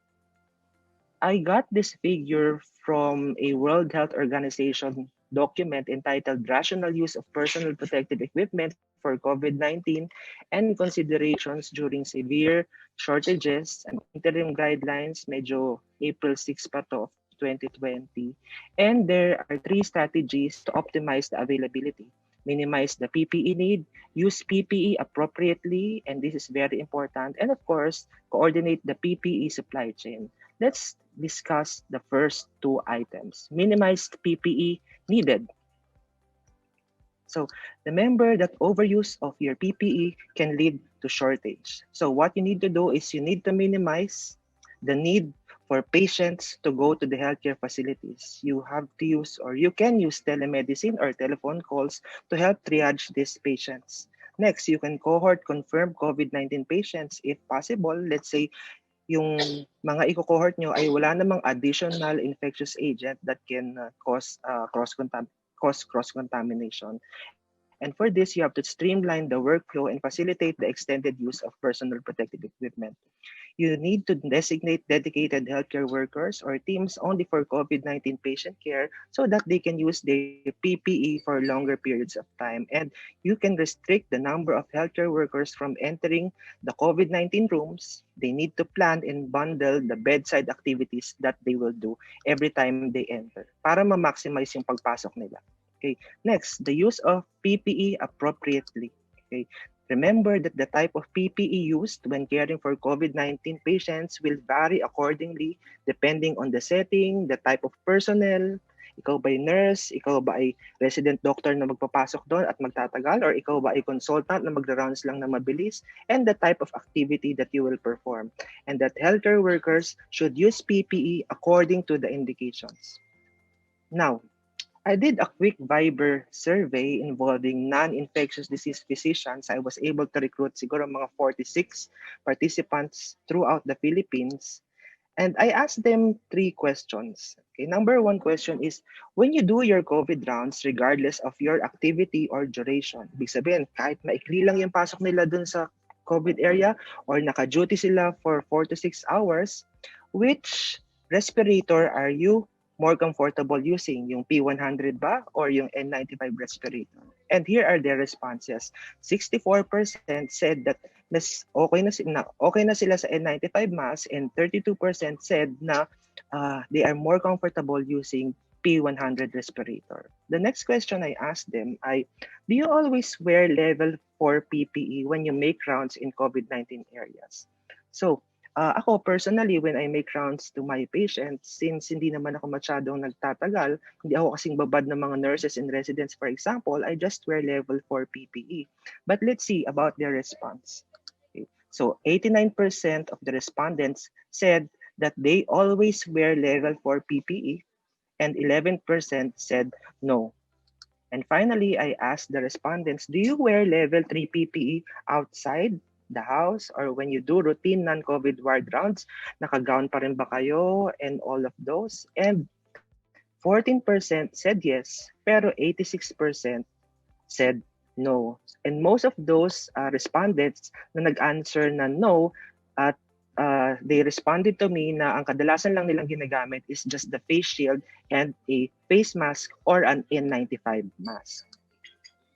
I got this figure from a World Health Organization document entitled Rational Use of Personal Protective Equipment for COVID-19 and Considerations During Severe Shortages and Interim Guidelines, medyo April 6 pa to, 2020. And there are 3 strategies to optimize the availability. Minimize the PPE need, use PPE appropriately, and this is very important, and of course, coordinate the PPE supply chain. Let's discuss the first 2 items. Minimized PPE needed. So remember that overuse of your PPE can lead to shortage. So what you need to do is you need to minimize the need for patients to go to the healthcare facilities. You have to use or you can use telemedicine or telephone calls to help triage these patients. Next, you can cohort confirm COVID-19 patients if possible. Let's say yung mga i-cohort nyo ay wala namang additional infectious agent that can cause cross-contamination. And for this, you have to streamline the workflow and facilitate the extended use of personal protective equipment. You need to designate dedicated healthcare workers or teams only for COVID-19 patient care so that they can use their PPE for longer periods of time. And you can restrict the number of healthcare workers from entering the COVID-19 rooms. They need to plan and bundle the bedside activities that they will do every time they enter para ma-maximize yung pagpasok nila. Okay. Next, the use of PPE appropriately. Okay. Remember that the type of PPE used when caring for COVID-19 patients will vary accordingly depending on the setting, the type of personnel. Ikaw ba ay nurse? Ikaw ba ay resident doctor na magpapasok doon at magtatagal? Or ikaw ba ay consultant na magra-rounds lang na mabilis? And the type of activity that you will perform. And that healthcare workers should use PPE according to the indications. Now, I did a quick Viber survey involving non-infectious disease physicians. I was able to recruit siguro mga 46 participants throughout the Philippines. And I asked them 3 questions. Okay, number 1 question is, when you do your COVID rounds, regardless of your activity or duration, ibig sabihin, kahit maikli lang yung pasok nila dun sa COVID area or naka-duty sila for 4 to 6 hours, which respirator are you more comfortable using, yung P100 ba or yung N95 respirator? And here are their responses. 64% said that mas okay na sila sa N95 mask, and 32% said na they are more comfortable using P100 respirator. The next question I asked them ay, do you always wear level 4 PPE when you make rounds in COVID-19 areas? So, ako personally, when I make rounds to my patients, since hindi naman ako masyadong nagtatagal, hindi ako kasing babad ng mga nurses and residents, for example, I just wear level 4 PPE. But let's see about their response. Okay. So 89% of the respondents said that they always wear level 4 PPE, and 11% said no. And finally, I asked the respondents, do you wear level 3 PPE outside the house or when you do routine non-COVID ward rounds? Naka-gown pa rin ba kayo and all of those? And 14% said yes, pero 86% said no. And most of those respondents na nag-answer na no, at they responded to me na ang kadalasan lang nilang ginagamit is just the face shield and a face mask or an N95 mask.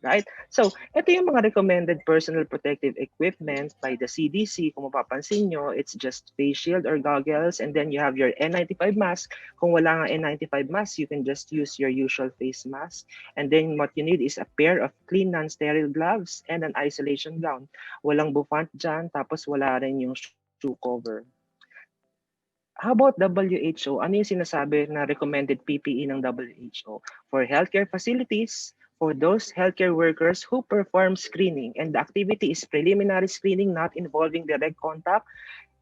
Right? So, ito yung mga recommended personal protective equipment by the CDC. Kung mapapansin nyo, it's just face shield or goggles, and then you have your N95 mask. Kung wala nga N95 mask, you can just use your usual face mask. And then what you need is a pair of clean non-sterile gloves and an isolation gown. Walang bufant dyan, tapos wala rin yung shoe cover. How about WHO? Ano yung sinasabi na recommended PPE ng WHO? For healthcare facilities, for those healthcare workers who perform screening, and the activity is preliminary screening not involving direct contact,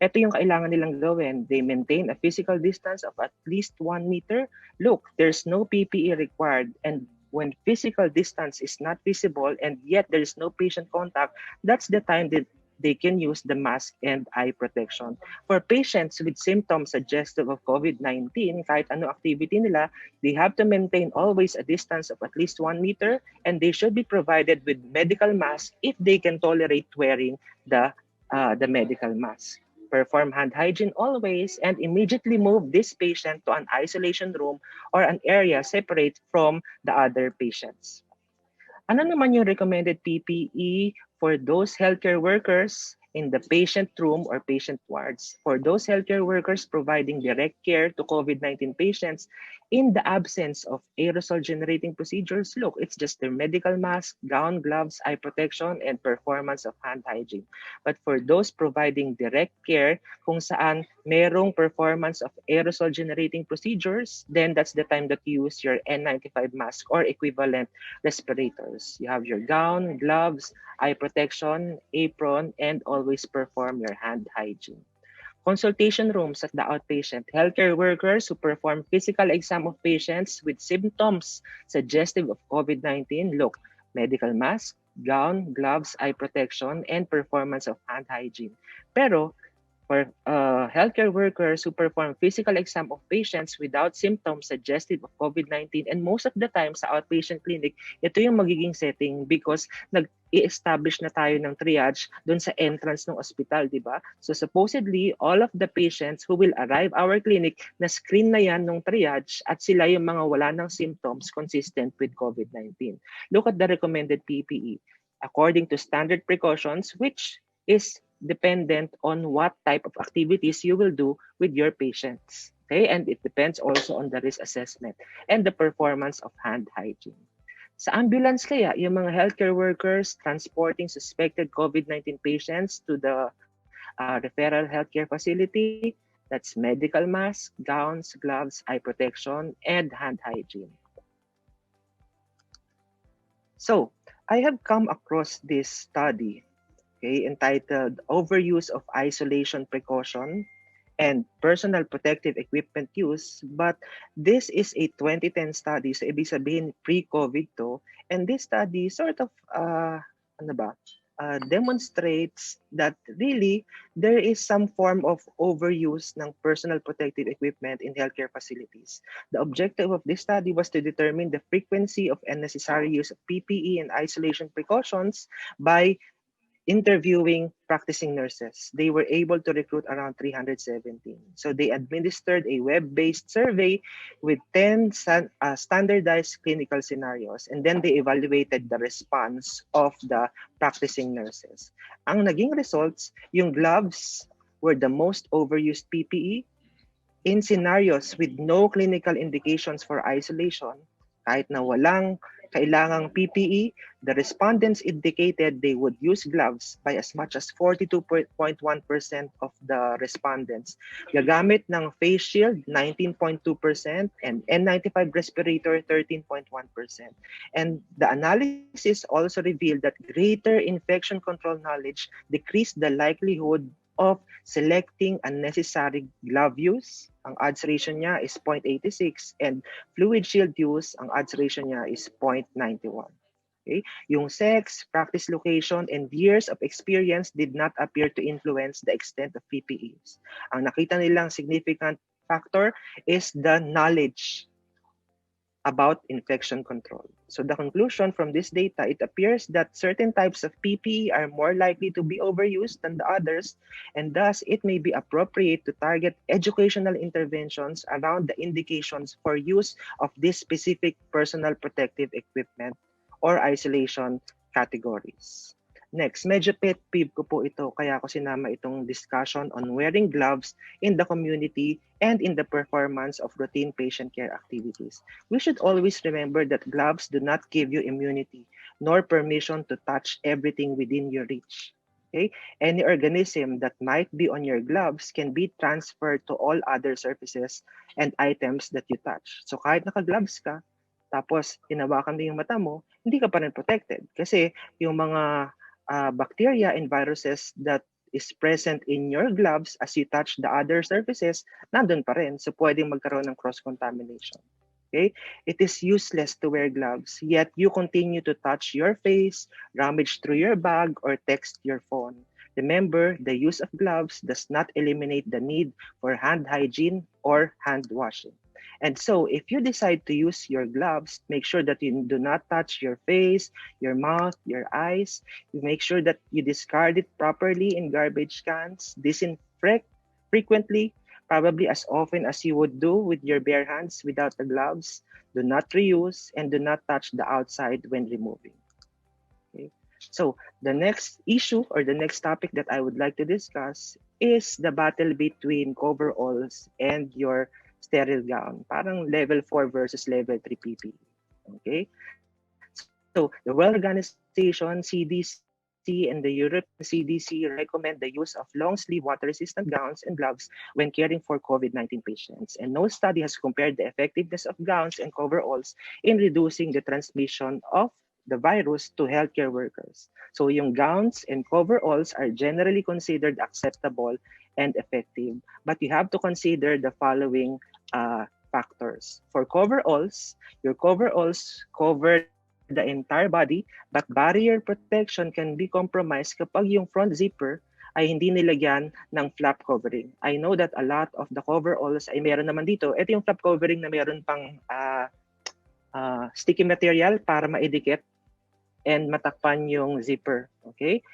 ito yung kailangan nilang gawin. They maintain a physical distance of at least 1 meter. Look, there's no PPE required, and when physical distance is not visible and yet there is no patient contact, that's the time that they can use the mask and eye protection. For patients with symptoms suggestive of COVID-19, kahit ano activity nila, they have to maintain always a distance of at least 1 meter, and they should be provided with medical mask if they can tolerate wearing the medical mask. Perform hand hygiene always and immediately move this patient to an isolation room or an area separate from the other patients. Ano naman yung recommended PPE for those healthcare workers in the patient room or patient wards? For those healthcare workers providing direct care to COVID-19 patients in the absence of aerosol generating procedures, look, it's just their medical mask, gown, gloves, eye protection, and performance of hand hygiene. But for those providing direct care kung saan merong performance of aerosol generating procedures, then that's the time that you use your N95 mask or equivalent respirators. You have your gown, gloves, eye protection, apron, and always perform your hand hygiene. Consultation rooms at the outpatient. Healthcare workers who perform physical exam of patients with symptoms suggestive of COVID-19. Look, medical mask, gown, gloves, eye protection, and performance of hand hygiene. Pero for healthcare workers who perform physical exam of patients without symptoms suggestive of COVID-19, and most of the time sa outpatient clinic, ito yung magiging setting because nag-i-establish na tayo ng triage doon sa entrance ng ospital, di ba? So supposedly, all of the patients who will arrive our clinic, na-screen na yan ng triage at sila yung mga wala ng symptoms consistent with COVID-19. Look at the recommended PPE. According to standard precautions, which is dependent on what type of activities you will do with your patients. Okay, and it depends also on the risk assessment and the performance of hand hygiene. Sa ambulance kaya, yung mga healthcare workers transporting suspected COVID-19 patients to the referral healthcare facility, that's medical mask, gowns, gloves, eye protection, and hand hygiene. So, I have come across this study, okay, entitled Overuse of Isolation Precaution and Personal Protective Equipment Use. But this is a 2010 study, so ibig sabihin pre-COVID to. And this study sort of, demonstrates that really there is some form of overuse ng personal protective equipment in healthcare facilities. The objective of this study was to determine the frequency of unnecessary use of PPE and isolation precautions by interviewing practicing nurses. They were able to recruit around 317. So they administered a web-based survey with 10 standardized clinical scenarios, and then they evaluated the response of the practicing nurses. Ang naging results, yung gloves were the most overused PPE. In scenarios with no clinical indications for isolation, kahit na walang kailangang PPE, the respondents indicated they would use gloves by as much as 42.1% of the respondents. Gagamit ng face shield, 19.2%, and N95 respirator, 13.1%. And the analysis also revealed that greater infection control knowledge decreased the likelihood of selecting unnecessary glove use. Ang odds ratio niya is 0.86, and fluid shield use, ang odds ratio niya is 0.91. Okay? Yung sex, practice location, and years of experience did not appear to influence the extent of PPEs. Ang nakita nilang significant factor is the knowledge about infection control. So the conclusion from this data, it appears that certain types of PPE are more likely to be overused than the others, and thus it may be appropriate to target educational interventions around the indications for use of this specific personal protective equipment or isolation categories. Next, medyo pet peeve ko po ito, kaya ako sinama itong discussion on wearing gloves in the community and in the performance of routine patient care activities. We should always remember that gloves do not give you immunity, nor permission to touch everything within your reach. Okay? Any organism that might be on your gloves can be transferred to all other surfaces and items that you touch. So kahit naka-gloves ka, tapos hinawakan mo yung mata mo, hindi ka pa rin protected. Kasi yung mga bacteria and viruses that is present in your gloves as you touch the other surfaces, nandun pa rin. So pwedeng magkaroon ng cross-contamination. Okay? It is useless to wear gloves, yet you continue to touch your face, rummage through your bag, or text your phone. Remember, the use of gloves does not eliminate the need for hand hygiene or hand washing. And so, if you decide to use your gloves, make sure that you do not touch your face, your mouth, your eyes. You make sure that you discard it properly in garbage cans, disinfect frequently, probably as often as you would do with your bare hands without the gloves. Do not reuse and do not touch the outside when removing. Okay. So the next issue or the next topic that I would like to discuss is the battle between coveralls and your sterile gown. Parang level 4 versus level 3 PPE. Okay? So the World Health Organization, CDC, and the European CDC recommend the use of long-sleeve water-resistant gowns and gloves when caring for COVID-19 patients. And no study has compared the effectiveness of gowns and coveralls in reducing the transmission of the virus to healthcare workers. So yung gowns and coveralls are generally considered acceptable and effective, but you have to consider the following factors. For coveralls, your coveralls cover the entire body, but barrier protection can be compromised kapag yung front zipper ay hindi nilagyan ng flap covering. I know that a lot of the coveralls ay meron naman dito. Ito yung flap covering na meron pang sticky material para maidikit and matakpan yung zipper. Okay?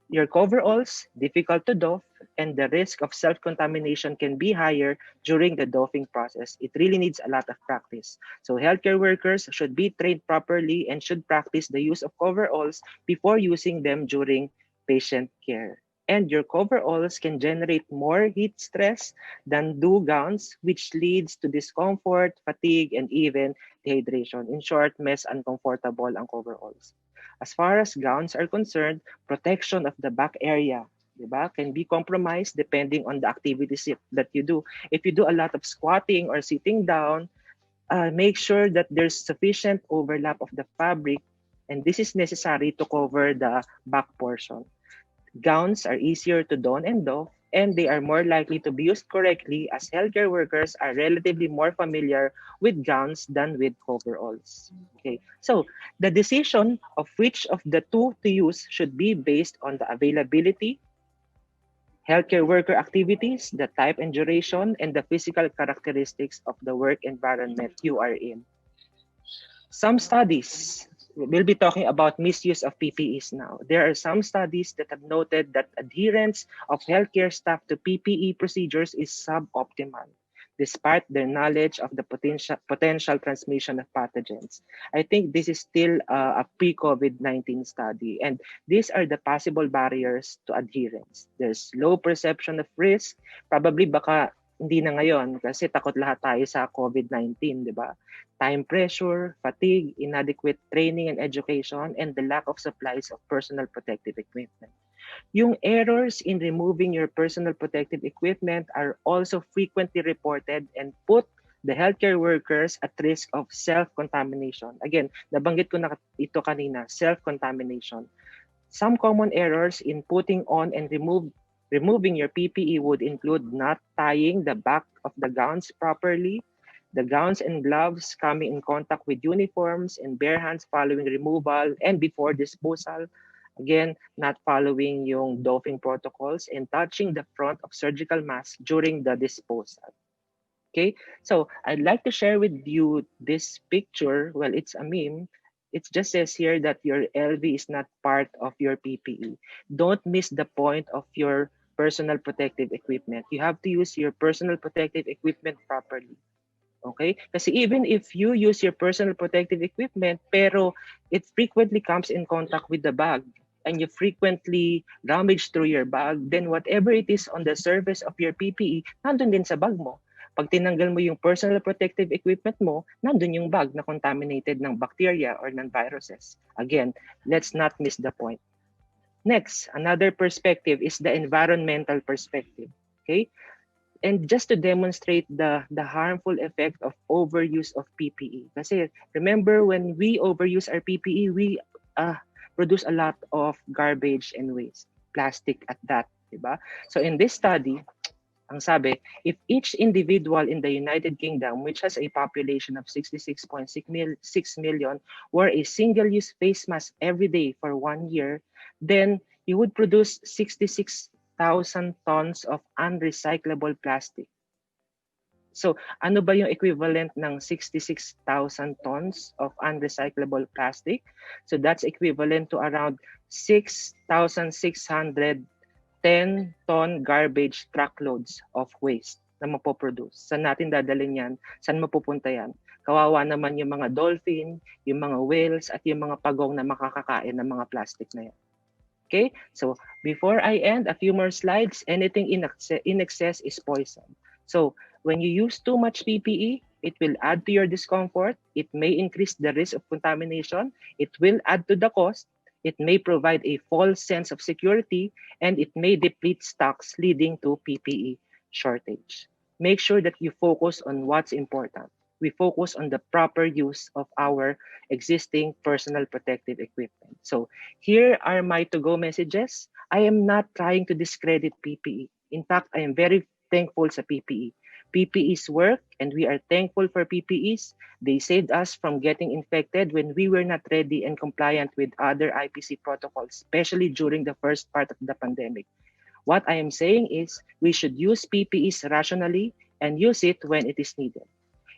Your coveralls, difficult to doff, and the risk of self-contamination can be higher during the doffing process. It really needs a lot of practice. So healthcare workers should be trained properly and should practice the use of coveralls before using them during patient care. And your coveralls can generate more heat stress than do gowns, which leads to discomfort, fatigue, and even dehydration. In short, mas uncomfortable ang coveralls. As far as gowns are concerned, protection of the back area, diba, can be compromised depending on the activities that you do. If you do a lot of squatting or sitting down, make sure that there's sufficient overlap of the fabric, and this is necessary to cover the back portion. Gowns are easier to don and doff, and they are more likely to be used correctly as healthcare workers are relatively more familiar with gowns than with coveralls. Okay, so the decision of which of the two to use should be based on the availability, healthcare worker activities, the type and duration, and the physical characteristics of the work environment you are in. Some studies, we'll be talking about misuse of PPEs now. There are some studies that have noted that adherence of healthcare staff to PPE procedures is suboptimal, despite their knowledge of the potential transmission of pathogens. I think this is still a pre-COVID-19 study, and these are the possible barriers to adherence. There's low perception of risk, probably baka hindi na ngayon kasi takot lahat tayo sa COVID-19, di ba? Time pressure, fatigue, inadequate training and education, and the lack of supplies of personal protective equipment. Yung errors in removing your personal protective equipment are also frequently reported and put the healthcare workers at risk of self-contamination. Again, nabanggit ko na ito kanina, self-contamination. Some common errors in putting on and removing your PPE would include not tying the back of the gowns properly, the gowns and gloves coming in contact with uniforms and bare hands following removal and before disposal. Again, not following yung doffing protocols and touching the front of surgical mask during the disposal. Okay, so I'd like to share with you this picture. Well, it's a meme. It just says here that your LV is not part of your PPE. Don't miss the point of your personal protective equipment. You have to use your personal protective equipment properly. Okay? Kasi even if you use your personal protective equipment, pero it frequently comes in contact with the bag and you frequently rummage through your bag, then whatever it is on the surface of your PPE, nandun din sa bag mo. Pag tinanggal mo yung personal protective equipment mo, nandun yung bag na contaminated ng bacteria or ng viruses. Again, let's not miss the point. Next, another perspective is the environmental perspective. Okay? And just to demonstrate the harmful effect of overuse of PPE. Kasi remember, when we overuse our PPE, we produce a lot of garbage and waste, plastic at that, diba? So in this study, ang sabi, if each individual in the United Kingdom, which has a population of 66.6 million, wore a single-use face mask every day for 1 year, then you would produce 66,000 tons of unrecyclable plastic. So, ano ba yung equivalent ng 66,000 tons of unrecyclable plastic? So, that's equivalent to around 6,600 10-ton garbage truckloads of waste na mapoproduce. Saan natin dadalhin yan? Saan mapupunta yan? Kawawa naman yung mga dolphin, yung mga whales, at yung mga pagong na makakakain ng mga plastic na yan. Okay? So, before I end, a few more slides. Anything in excess is poison. So, when you use too much PPE, it will add to your discomfort. It may increase the risk of contamination. It will add to the cost. It may provide a false sense of security, and it may deplete stocks, leading to PPE shortage. Make sure that you focus on what's important. We focus on the proper use of our existing personal protective equipment. So here are my to-go messages. I am not trying to discredit PPE. In fact, I am very thankful sa PPE. PPEs work, and we are thankful for PPEs. They saved us from getting infected when we were not ready and compliant with other IPC protocols, especially during the first part of the pandemic. What I am saying is we should use PPEs rationally and use it when it is needed.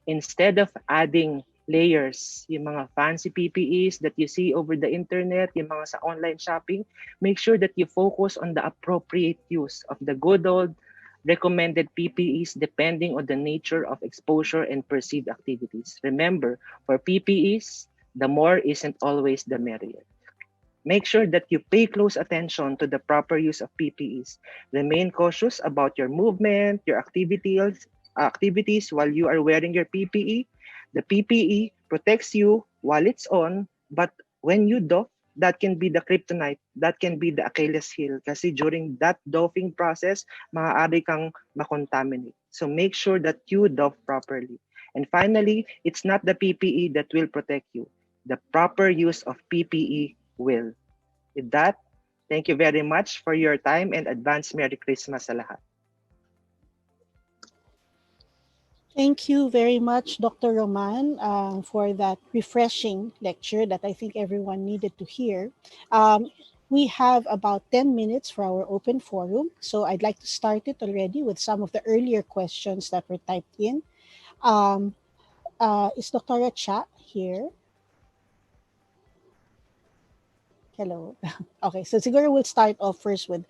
Instead of adding layers, yung mga fancy PPEs that you see over the internet, yung mga sa online shopping, make sure that you focus on the appropriate use of the good old recommended PPEs depending on the nature of exposure and perceived activities. Remember, for PPEs, the more isn't always the merrier. Make sure that you pay close attention to the proper use of PPEs. Remain cautious about your movement, your activities while you are wearing your PPE. The PPE protects you while it's on, but when you doff, that can be the kryptonite, that can be the Achilles heel. Kasi during that doffing process, maaari kang makontaminate. So make sure that you doff properly. And finally, it's not the PPE that will protect you. The proper use of PPE will. With that, thank you very much for your time and advance Merry Christmas sa lahat. Thank you very much, Dr. Roman, for that refreshing lecture that I think everyone needed to hear. We have about 10 minutes for our open forum, so I'd like to start it already with some of the earlier questions that were typed in. Is Dr. Cha here? Hello. Okay, so siguro we'll start off first with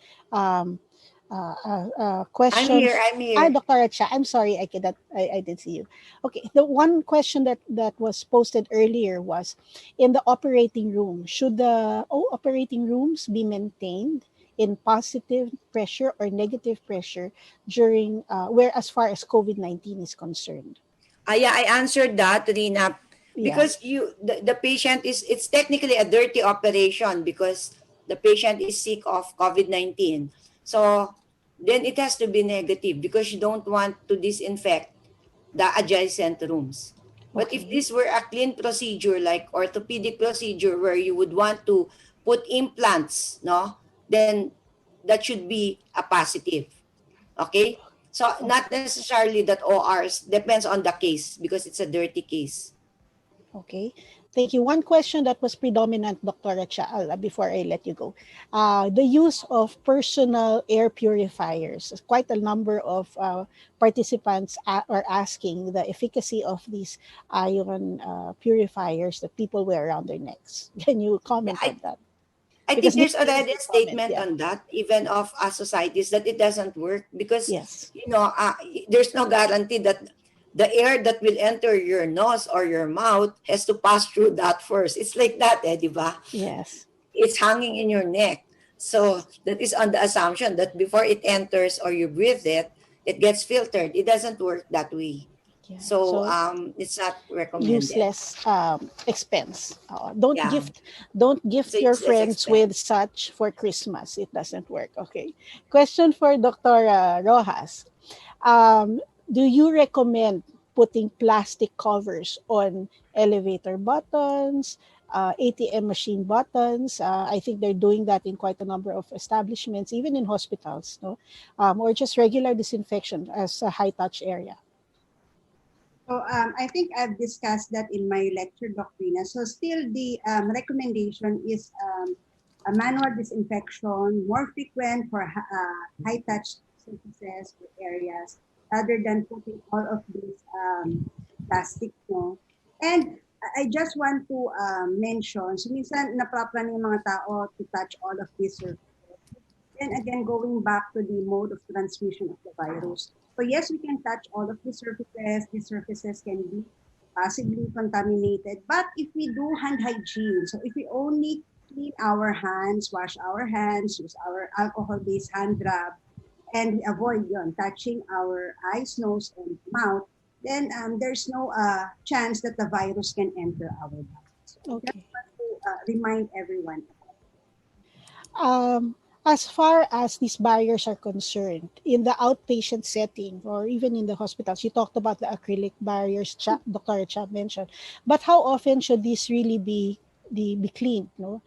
questions. I'm here. Dr. Cha, I'm sorry, I didn't see you. Okay, the one question that was posted earlier was, in the operating room, should the operating rooms be maintained in positive pressure or negative pressure during where as far as COVID-19 is concerned? Yeah, I answered that, Rina. Because the patient it's technically a dirty operation because the patient is sick of COVID-19. So then it has to be negative because you don't want to disinfect the adjacent rooms. But if this were a clean procedure like orthopedic procedure where you would want to put implants, no, then that should be a positive. Okay? So not necessarily that ORs, depends on the case because it's a dirty case. Okay, thank you. One question that was predominant, Dr. Cha, before I let you go. The use of personal air purifiers. Quite a number of participants are asking the efficacy of these ion purifiers that people wear around their necks. Can you comment on that? I think there's already a statement on that, even of societies, that it doesn't work because, yes, there's no guarantee that the air that will enter your nose or your mouth has to pass through that first. It's like that, di ba? Yes. It's hanging in your neck. So that is on the assumption that before it enters or you breathe it, it gets filtered. It doesn't work that way. Yeah. So So it's not recommended. useless expense. Don't Yeah, gift it's a your useless friends with expense. such for Christmas. It doesn't work. Okay. Question for Dr. Rojas. Um, do you recommend putting plastic covers on elevator buttons, ATM machine buttons? I think they're doing that in quite a number of establishments, even in hospitals, no? Or just regular disinfection as a high touch area. So I think I've discussed that in my lecture, Doctrina. So still the recommendation is a manual disinfection, more frequent for high-touch surfaces or areas, rather than putting all of these plastic. No? And I just want to mention, so minsan napraplan yung mga tao to touch all of these surfaces. Then again, going back to the mode of transmission of the virus. So yes, we can touch all of the surfaces. These surfaces can be possibly contaminated. But if we do hand hygiene, so if we only clean our hands, wash our hands, use our alcohol-based hand rub, and we avoid touching our eyes, nose, and mouth, then there's no chance that the virus can enter our body. So I just Okay. want to remind everyone. As far as these barriers are concerned, in the outpatient setting or even in the hospitals, you talked about the acrylic barriers, Dr. Chap mentioned, but how often should these really be cleaned? No,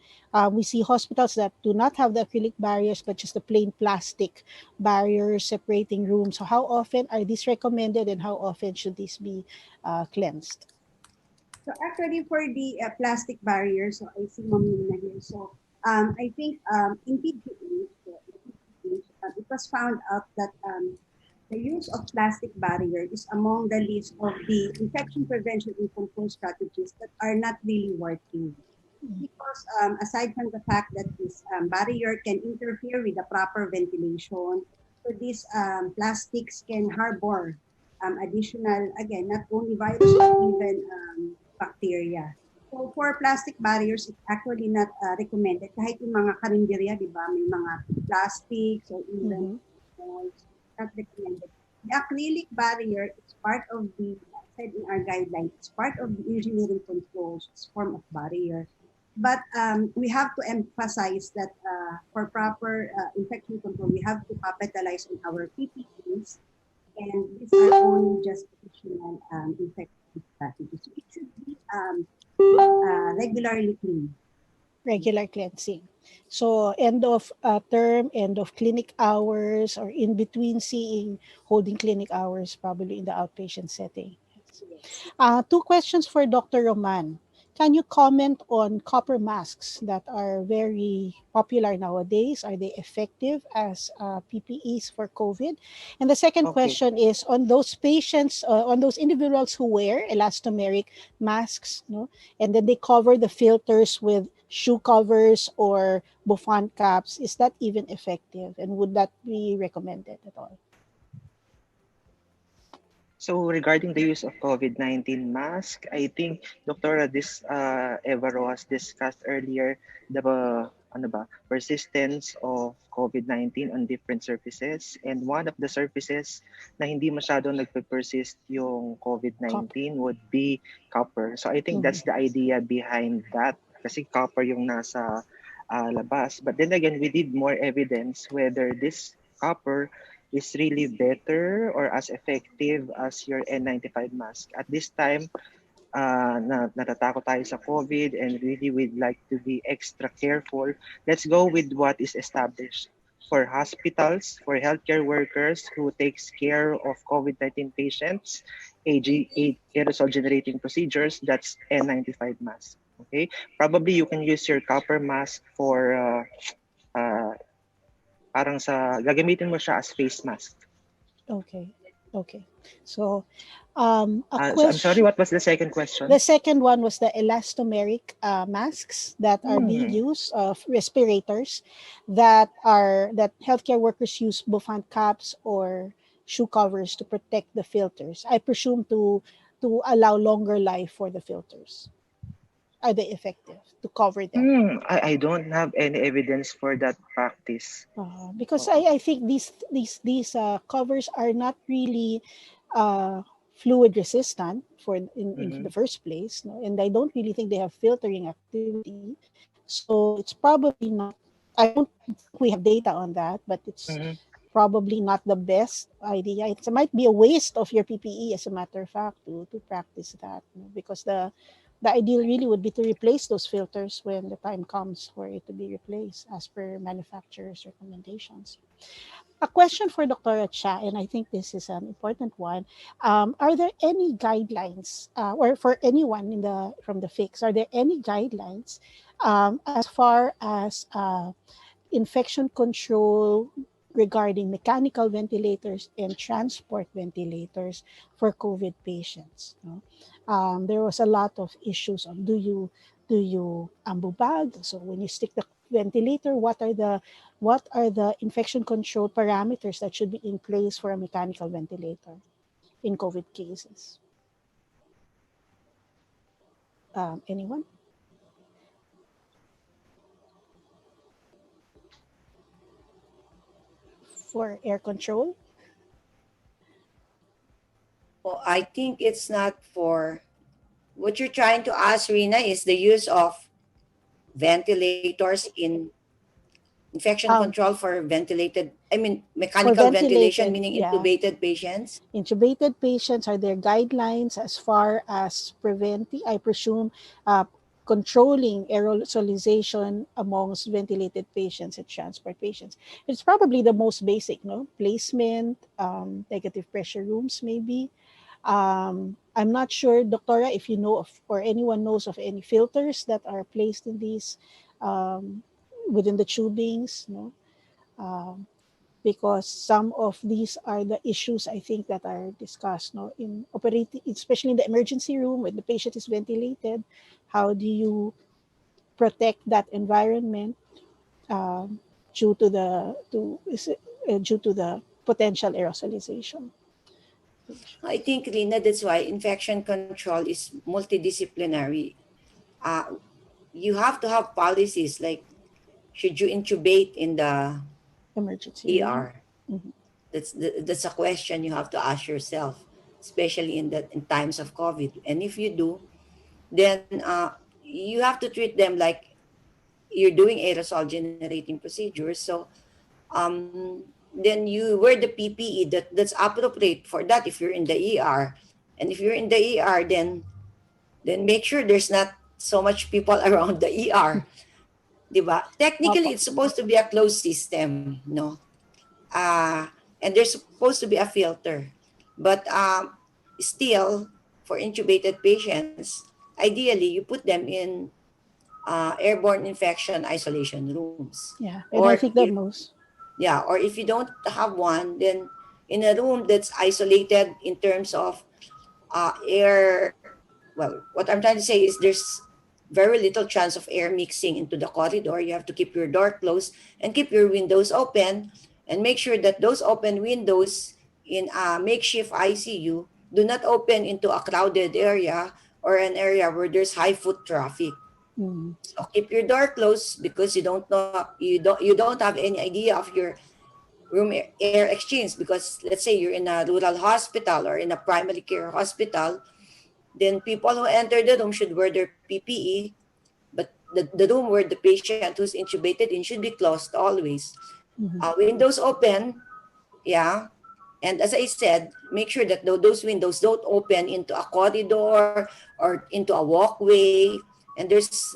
we see hospitals that do not have the acrylic barriers, but just the plain plastic barriers separating rooms. So how often are these recommended, and how often should these be cleansed? So actually for the plastic barriers, so I see Mamina here. So I think in PGH, it was found out that the use of plastic barrier is among the list of the infection prevention and control strategies that are not really working. Because aside from the fact that this barrier can interfere with the proper ventilation, so these plastics can harbor additional, again, not only virus, but even bacteria. So for plastic barriers, it's actually not recommended. Kahit yung mga karinderya, di ba, may mga plastics or even Mhm. molds, not recommended. The acrylic barrier is part of the, said in our guidelines, it's part of the engineering controls, it's form of barrier. But we have to emphasize that for proper infection control, we have to capitalize on our PPEs, and these are only just additional infection strategies. So it should be regularly cleaned. Regular cleansing. So end of term, end of clinic hours, or in between seeing, holding clinic hours, probably in the outpatient setting. Yes. Yes. Two questions for Dr. Roman. Can you comment on copper masks that are very popular nowadays? Are they effective as PPEs for COVID? And the second Okay. question is on those patients, on those individuals who wear elastomeric masks, no, and then they cover the filters with shoe covers or bouffant caps. Is that even effective? And would that be recommended at all? So regarding the use of COVID-19 mask, I think Dr. Evaro has discussed earlier the ano ba, persistence of COVID-19 on different surfaces. And one of the surfaces na hindi masyadong nagpe-persist yung Copper. COVID-19 would be copper. So I think Mhm. that's the idea behind that kasi copper yung nasa labas. But then again, we need more evidence whether this copper is really better or as effective as your N95 mask. At this time, natatakot tayo sa COVID and really we'd like to be extra careful. Let's go with what is established. For hospitals, for healthcare workers who takes care of COVID-19 patients, aerosol generating procedures, that's N95 mask. Okay, probably you can use your copper mask for uh, parang sa gagamitin mo siya as face mask. Okay. Okay. So, a So I'm sorry, question. what was the second question? The second one was the elastomeric masks that are being Hmm. used of respirators that healthcare workers use bouffant caps or shoe covers to protect the filters? I presume to allow longer life for the filters. Are they effective to cover them? I don't have any evidence for that practice. Because Oo. I think these covers are not really uh, fluid resistant for in the Mhm. first place, no? And I don't really think they have filtering activity. So it's probably not. I don't think we have data on that, but it's Mhm. probably not the best idea. It might be a waste of your PPE, as a matter of fact, to practice that, no? Because the ideal really would be to replace those filters when the time comes for it to be replaced as per manufacturer's recommendations. A question for Dr. Cha, and I think this is an important one. Are there any guidelines, or for anyone in the from the FICS, are there any guidelines as far as infection control regarding mechanical ventilators and transport ventilators for COVID patients? No? There was a lot of issues on do you ambu bag? So when you stick the ventilator, what are the infection control parameters that should be in place for a mechanical ventilator in COVID cases? Anyone for air control? Well, I think it's not for what you're trying to ask, Rina, is the use of ventilators in infection Um, control for ventilated, I mean, for mechanical ventilation, ventilated, meaning yeah. intubated patients. Intubated patients, are there guidelines as far as preventing, I presume, controlling aerosolization amongst ventilated patients and transport patients? It's probably the most basic, no? Placement, negative pressure rooms, maybe. I'm not sure, Doctora, if you know of, or anyone knows of any filters that are placed in these um, within the tubings, no? Um, because some of these are the issues I think that are discussed, no, in operating, especially in the emergency room when the patient is ventilated. How do you protect that environment um, due to due to the potential aerosolization? I think, Rina, that's why infection control is multidisciplinary. Uh, you have to have policies like, should you intubate in the Emergency room. ER? Mhm. That's a question you have to ask yourself, especially in times of COVID. And if you do, then you have to treat them like you're doing aerosol generating procedures. So then you wear the PPE that's appropriate for that if you're in the ER. And if you're in the ER, then make sure there's not so much people around the ER. Diba? Technically, Opo. it's supposed to be a closed system, no? Uh, and there's supposed to be a filter. But still, for intubated patients, ideally, you put them in airborne infection isolation rooms. Yeah, and Or I think if the most. yeah, or if you don't have one, then in a room that's isolated in terms of air. Well, what I'm trying to say is there's very little chance of air mixing into the corridor. You have to keep your door closed and keep your windows open, and make sure that those open windows in a makeshift ICU do not open into a crowded area or an area where there's high foot traffic. Mm, So keep your door closed because you don't have any idea of your room air exchange, because let's say you're in a rural hospital or in a primary care hospital, then people who enter the room should wear their PPE, but the room where the patient who's intubated in should be closed always. mhm. Windows open, yeah. And as I said, make sure that those windows don't open into a corridor or into a walkway, and there's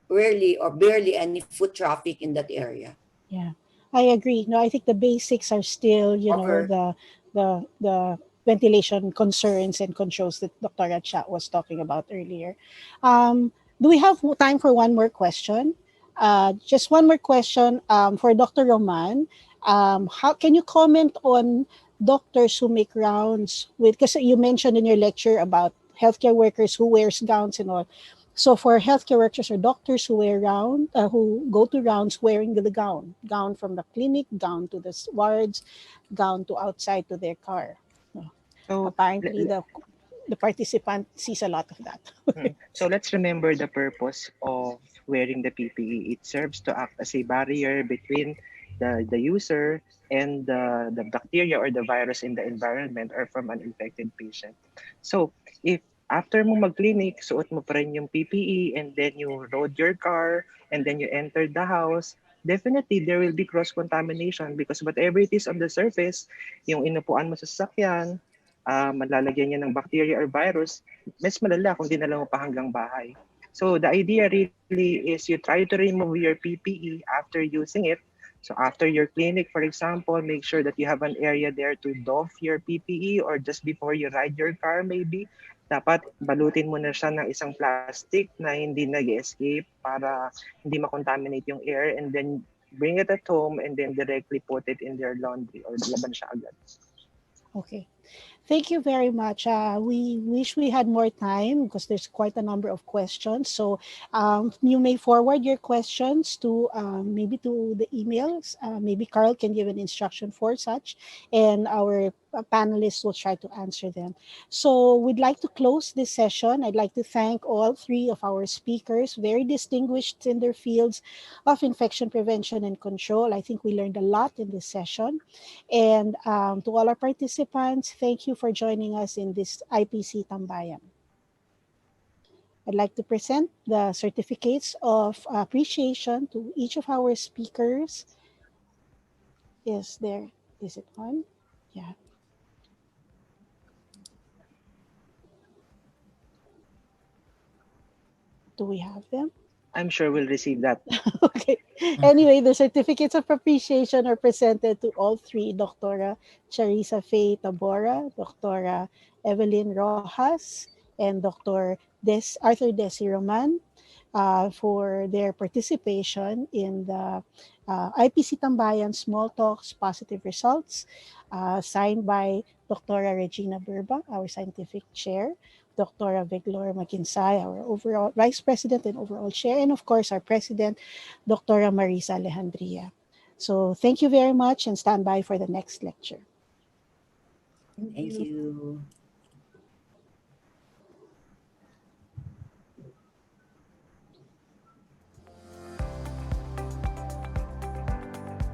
rarely or barely any foot traffic in that area. Yeah, I agree. No, I think the basics are still, Over. the ventilation concerns and controls that Dr. Ratchat was talking about earlier. Um, do we have time for one more question? Just one more question for Dr. Roman. How can you comment on doctors who make rounds with? Because you mentioned in your lecture about healthcare workers who wears gowns and all. So for healthcare workers or doctors who who go to rounds wearing the gown from the clinic, gown to the wards, gown to outside to their car. No. So Apparently, the participant sees a lot of that. So let's remember the purpose of wearing the PPE. It serves to act as a barrier between the user and the bacteria or the virus in the environment or from an infected patient. So if after mo mag-clinic, suot mo pa rin yung PPE and then you rode your car and then you entered the house, definitely there will be cross-contamination because whatever it is on the surface, yung inupuan mo sa sasakyan, malalagyan niya ng bacteria or virus, mas malala kung dinala mo pa hanggang bahay. So the idea really is you try to remove your PPE after using it. So after your clinic, for example, make sure that you have an area there to doff your PPE or just before you ride your car maybe. Dapat balutin mo na siya ng isang plastic na hindi nag-escape para hindi makontaminate yung air and then bring it at home and then directly put it in their laundry or laban siya agad. Okay. Thank you very much. We wish we had more time because there's quite a number of questions. So you may forward your questions to maybe to the emails. Maybe Carl can give an instruction for such, and our panelists will try to answer them. So we'd like to close this session. I'd like to thank all three of our speakers, very distinguished in their fields of infection prevention and control. I think we learned a lot in this session. And to all our participants, thank you for joining us in this IPC Tambayan. I'd like to present the certificates of appreciation to each of our speakers. Is it on? Yeah. Do we have them? I'm sure we'll receive that. Okay. Anyway, the certificates of appreciation are presented to all three, Dr. Charissa Faye Tabora, Dr. Evalyn Rojas, and Dr. Arthur Dessi Roman for their participation in the IPC Tambayan Small Talks Positive Results, signed by Dr. Regina Burba, our scientific chair, Dr. Viclor Makinsay, our overall Vice President and overall chair, and of course our President, Dr. Marisa Alejandria. So thank you very much and stand by for the next lecture. Thank you.